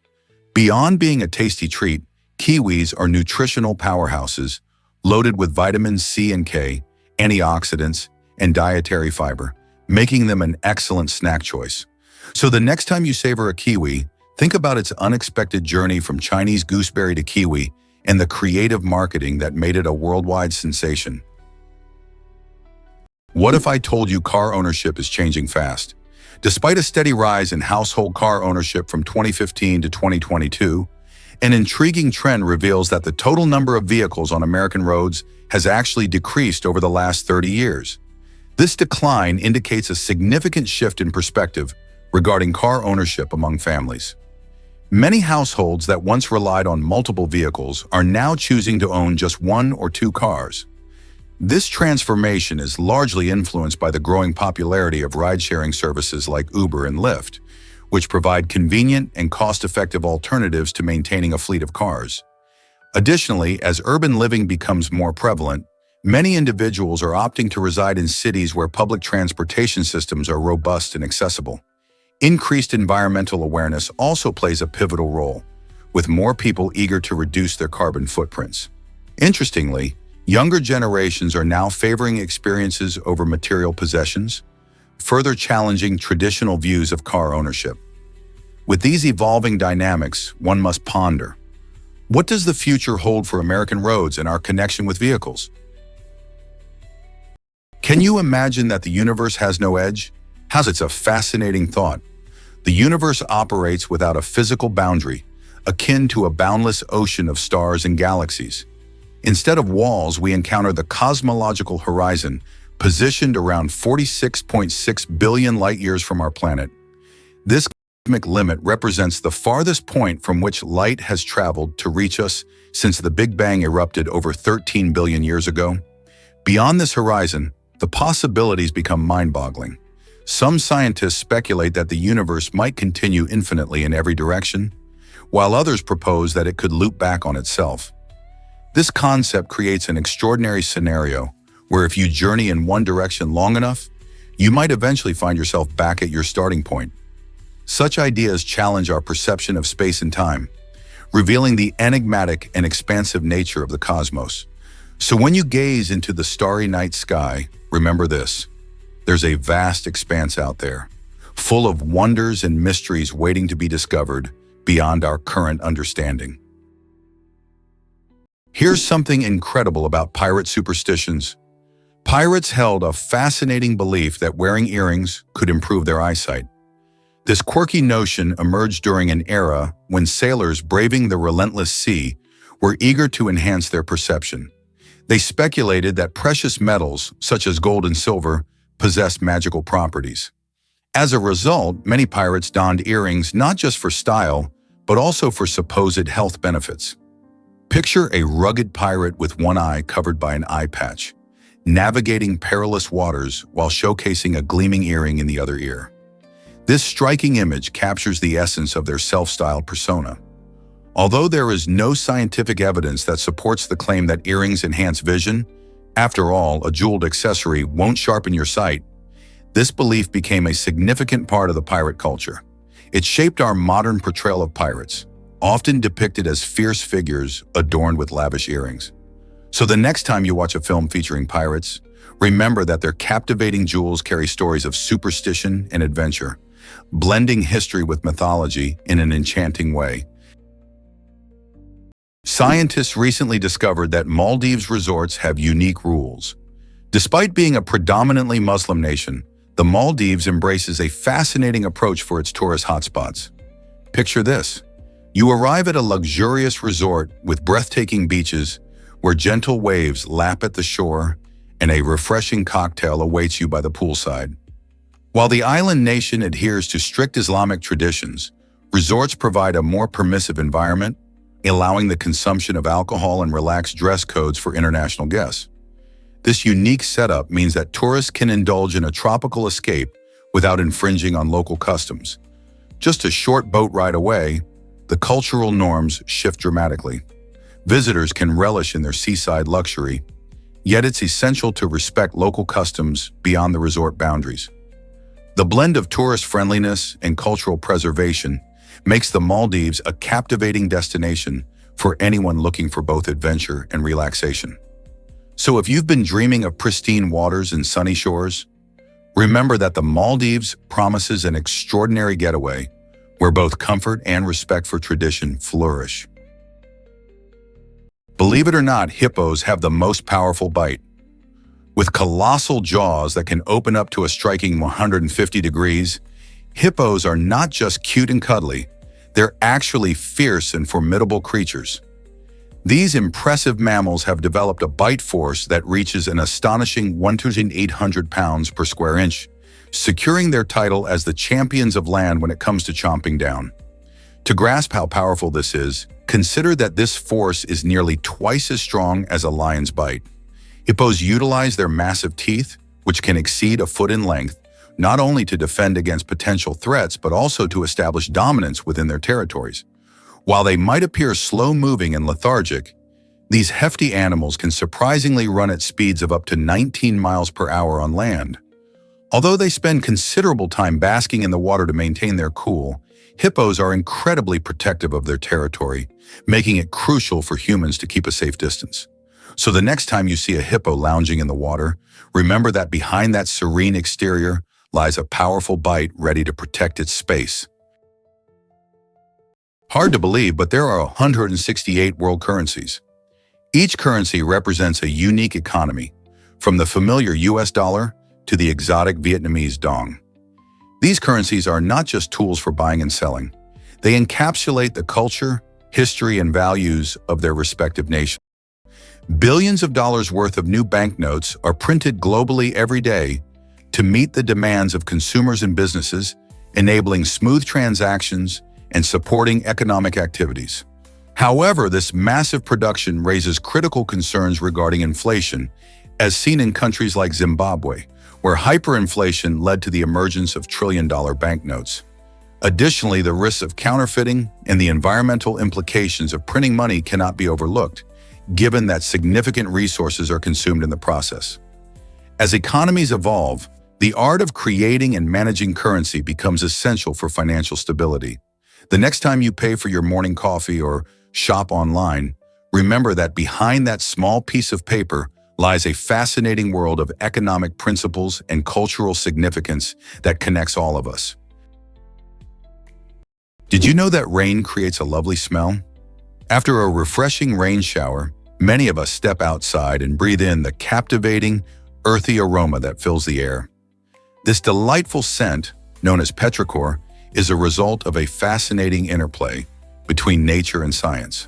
Beyond being a tasty treat, kiwis are nutritional powerhouses, loaded with vitamins C and K, antioxidants, and dietary fiber, making them an excellent snack choice. So the next time you savor a kiwi, think about its unexpected journey from Chinese gooseberry to kiwi and the creative marketing that made it a worldwide sensation. What if I told you car ownership is changing fast? Despite a steady rise in household car ownership from 2015 to 2022, an intriguing trend reveals that the total number of vehicles on American roads has actually decreased over the last 30 years. This decline indicates a significant shift in perspective regarding car ownership among families. Many households that once relied on multiple vehicles are now choosing to own just one or two cars. This transformation is largely influenced by the growing popularity of ride-sharing services like Uber and Lyft, which provide convenient and cost-effective alternatives to maintaining a fleet of cars. Additionally, as urban living becomes more prevalent, many individuals are opting to reside in cities where public transportation systems are robust and accessible. Increased environmental awareness also plays a pivotal role, with more people eager to reduce their carbon footprints. Interestingly, younger generations are now favoring experiences over material possessions, further challenging traditional views of car ownership. With these evolving dynamics, one must ponder: what does the future hold for American roads and our connection with vehicles? Can you imagine that the universe has no edge? It's a fascinating thought. The universe operates without a physical boundary, akin to a boundless ocean of stars and galaxies. Instead of walls, we encounter the cosmological horizon, positioned around 46.6 billion light-years from our planet. This cosmic limit represents the farthest point from which light has traveled to reach us since the Big Bang erupted over 13 billion years ago. Beyond this horizon, the possibilities become mind-boggling. Some scientists speculate that the universe might continue infinitely in every direction, while others propose that it could loop back on itself. This concept creates an extraordinary scenario where if you journey in one direction long enough, you might eventually find yourself back at your starting point. Such ideas challenge our perception of space and time, revealing the enigmatic and expansive nature of the cosmos. So when you gaze into the starry night sky, remember this: there's a vast expanse out there, full of wonders and mysteries waiting to be discovered beyond our current understanding. Here's something incredible about pirate superstitions. Pirates held a fascinating belief that wearing earrings could improve their eyesight. This quirky notion emerged during an era when sailors braving the relentless sea were eager to enhance their perception. They speculated that precious metals, such as gold and silver, possessed magical properties. As a result, many pirates donned earrings not just for style, but also for supposed health benefits. Picture a rugged pirate with one eye covered by an eye patch, navigating perilous waters while showcasing a gleaming earring in the other ear. This striking image captures the essence of their self-styled persona. Although there is no scientific evidence that supports the claim that earrings enhance vision, after all, a jeweled accessory won't sharpen your sight, this belief became a significant part of the pirate culture. It shaped our modern portrayal of pirates, often depicted as fierce figures adorned with lavish earrings. So the next time you watch a film featuring pirates, remember that their captivating jewels carry stories of superstition and adventure, blending history with mythology in an enchanting way. Scientists recently discovered that Maldives resorts have unique rules. Despite being a predominantly Muslim nation, the Maldives embraces a fascinating approach for its tourist hotspots. Picture this: you arrive at a luxurious resort with breathtaking beaches where gentle waves lap at the shore and a refreshing cocktail awaits you by the poolside. While the island nation adheres to strict Islamic traditions, resorts provide a more permissive environment, allowing the consumption of alcohol and relaxed dress codes for international guests. This unique setup means that tourists can indulge in a tropical escape without infringing on local customs. Just a short boat ride away, the cultural norms shift dramatically. Visitors can relish in their seaside luxury, yet it's essential to respect local customs beyond the resort boundaries. The blend of tourist friendliness and cultural preservation makes the Maldives a captivating destination for anyone looking for both adventure and relaxation. So if you've been dreaming of pristine waters and sunny shores, Remember that the Maldives promises an extraordinary getaway where both comfort and respect for tradition flourish. Believe it or not, hippos have the most powerful bite. With colossal jaws that can open up to a striking 150 degrees, hippos are not just cute and cuddly, they're actually fierce and formidable creatures. These impressive mammals have developed a bite force that reaches an astonishing 1,800 pounds per square inch, securing their title as the champions of land when it comes to chomping down. To grasp how powerful this is, consider that this force is nearly twice as strong as a lion's bite. Hippos utilize their massive teeth, which can exceed a foot in length, not only to defend against potential threats, but also to establish dominance within their territories. While they might appear slow-moving and lethargic, these hefty animals can surprisingly run at speeds of up to 19 miles per hour on land. Although they spend considerable time basking in the water to maintain their cool, hippos are incredibly protective of their territory, making it crucial for humans to keep a safe distance. So the next time you see a hippo lounging in the water, remember that behind that serene exterior lies a powerful bite ready to protect its space. Hard to believe, but there are 168 world currencies. Each currency represents a unique economy, from the familiar US dollar to the exotic Vietnamese dong. These currencies are not just tools for buying and selling. They encapsulate the culture, history, and values of their respective nations. Billions of dollars worth of new banknotes are printed globally every day to meet the demands of consumers and businesses, enabling smooth transactions and supporting economic activities. However, this massive production raises critical concerns regarding inflation, as seen in countries like Zimbabwe, where hyperinflation led to the emergence of trillion-dollar banknotes. Additionally, the risks of counterfeiting and the environmental implications of printing money cannot be overlooked, given that significant resources are consumed in the process. As economies evolve, the art of creating and managing currency becomes essential for financial stability. The next time you pay for your morning coffee or shop online, remember that behind that small piece of paper lies a fascinating world of economic principles and cultural significance that connects all of us. Did you know that rain creates a lovely smell? After a refreshing rain shower, many of us step outside and breathe in the captivating, earthy aroma that fills the air. This delightful scent, known as petrichor, is a result of a fascinating interplay between nature and science.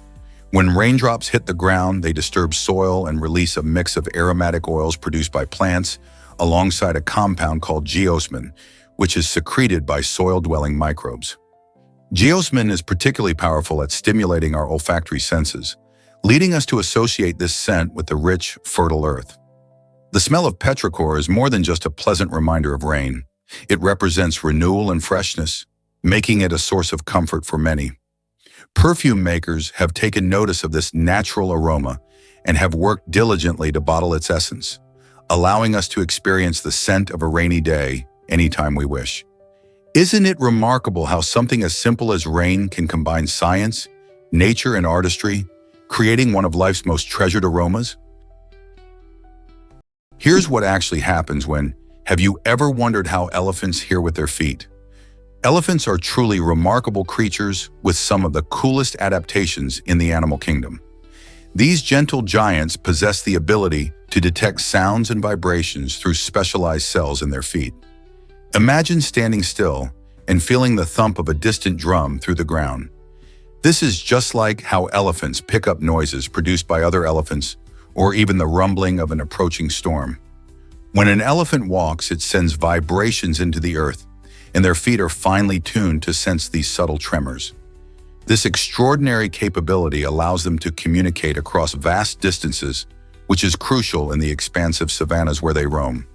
When raindrops hit the ground, they disturb soil and release a mix of aromatic oils produced by plants alongside a compound called geosmin, which is secreted by soil-dwelling microbes. Geosmin is particularly powerful at stimulating our olfactory senses, leading us to associate this scent with the rich, fertile earth. The smell of petrichor is more than just a pleasant reminder of rain. It represents renewal and freshness, making it a source of comfort for many. Perfume makers have taken notice of this natural aroma and have worked diligently to bottle its essence, allowing us to experience the scent of a rainy day anytime we wish. Isn't it remarkable how something as simple as rain can combine science, nature, and artistry, creating one of life's most treasured aromas? Here's what actually happens when, have you ever wondered how elephants hear with their feet? Elephants are truly remarkable creatures with some of the coolest adaptations in the animal kingdom. These gentle giants possess the ability to detect sounds and vibrations through specialized cells in their feet. Imagine standing still and feeling the thump of a distant drum through the ground. This is just like how elephants pick up noises produced by other elephants or even the rumbling of an approaching storm. When an elephant walks, it sends vibrations into the earth, and their feet are finely tuned to sense these subtle tremors. This extraordinary capability allows them to communicate across vast distances, which is crucial in the expansive savannas where they roam.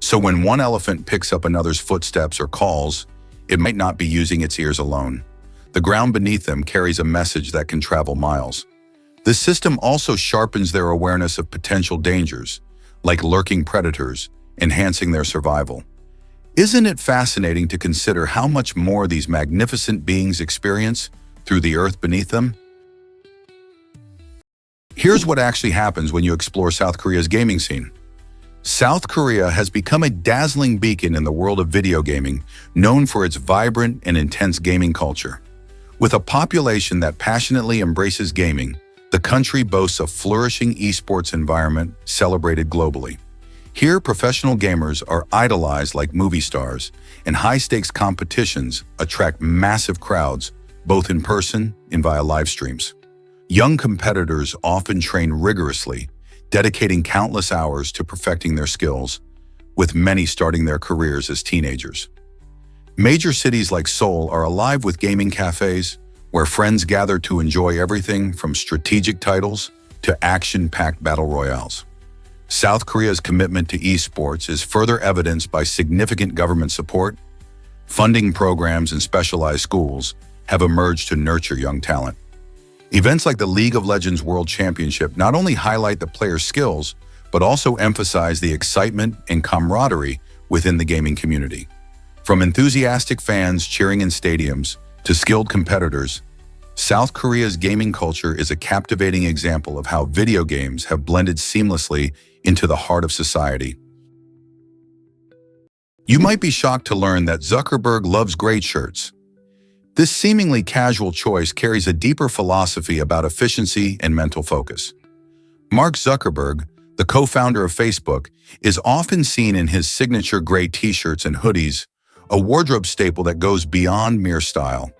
So when one elephant picks up another's footsteps or calls, it might not be using its ears alone. The ground beneath them carries a message that can travel miles. This system also sharpens their awareness of potential dangers, like lurking predators, enhancing their survival. Isn't it fascinating to consider how much more these magnificent beings experience through the earth beneath them? Here's what actually happens when you explore South Korea's gaming scene. South Korea has become a dazzling beacon in the world of video gaming, known for its vibrant and intense gaming culture. With a population that passionately embraces gaming, the country boasts a flourishing esports environment celebrated globally. Here, professional gamers are idolized like movie stars, and high-stakes competitions attract massive crowds, both in person and via live streams. Young competitors often train rigorously, dedicating countless hours to perfecting their skills, with many starting their careers as teenagers. Major cities like Seoul are alive with gaming cafes, where friends gather to enjoy everything from strategic titles to action-packed battle royales. South Korea's commitment to esports is further evidenced by significant government support. Funding programs and specialized schools have emerged to nurture young talent. Events like the League of Legends World Championship not only highlight the players' skills, but also emphasize the excitement and camaraderie within the gaming community. From enthusiastic fans cheering in stadiums to skilled competitors, South Korea's gaming culture is a captivating example of how video games have blended seamlessly into the heart of society. You might be shocked to learn that Zuckerberg loves gray shirts. This seemingly casual choice carries a deeper philosophy about efficiency and mental focus. Mark Zuckerberg, the co-founder of Facebook, is often seen in his signature gray t-shirts and hoodies, a wardrobe staple that goes beyond mere style.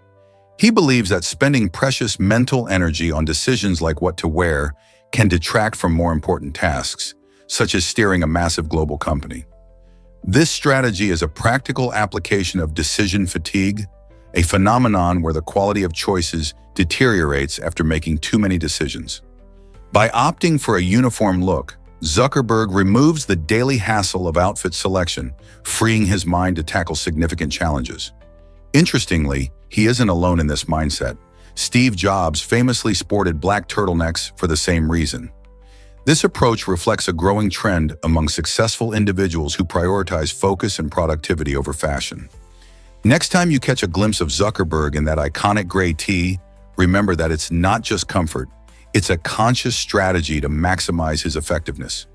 He believes that spending precious mental energy on decisions like what to wear can detract from more important tasks, such as steering a massive global company. This strategy is a practical application of decision fatigue, a phenomenon where the quality of choices deteriorates after making too many decisions. By opting for a uniform look, Zuckerberg removes the daily hassle of outfit selection, freeing his mind to tackle significant challenges. Interestingly, he isn't alone in this mindset. Steve Jobs famously sported black turtlenecks for the same reason. This approach reflects a growing trend among successful individuals who prioritize focus and productivity over fashion. Next time you catch a glimpse of Zuckerberg in that iconic gray tee, remember that it's not just comfort, it's a conscious strategy to maximize his effectiveness.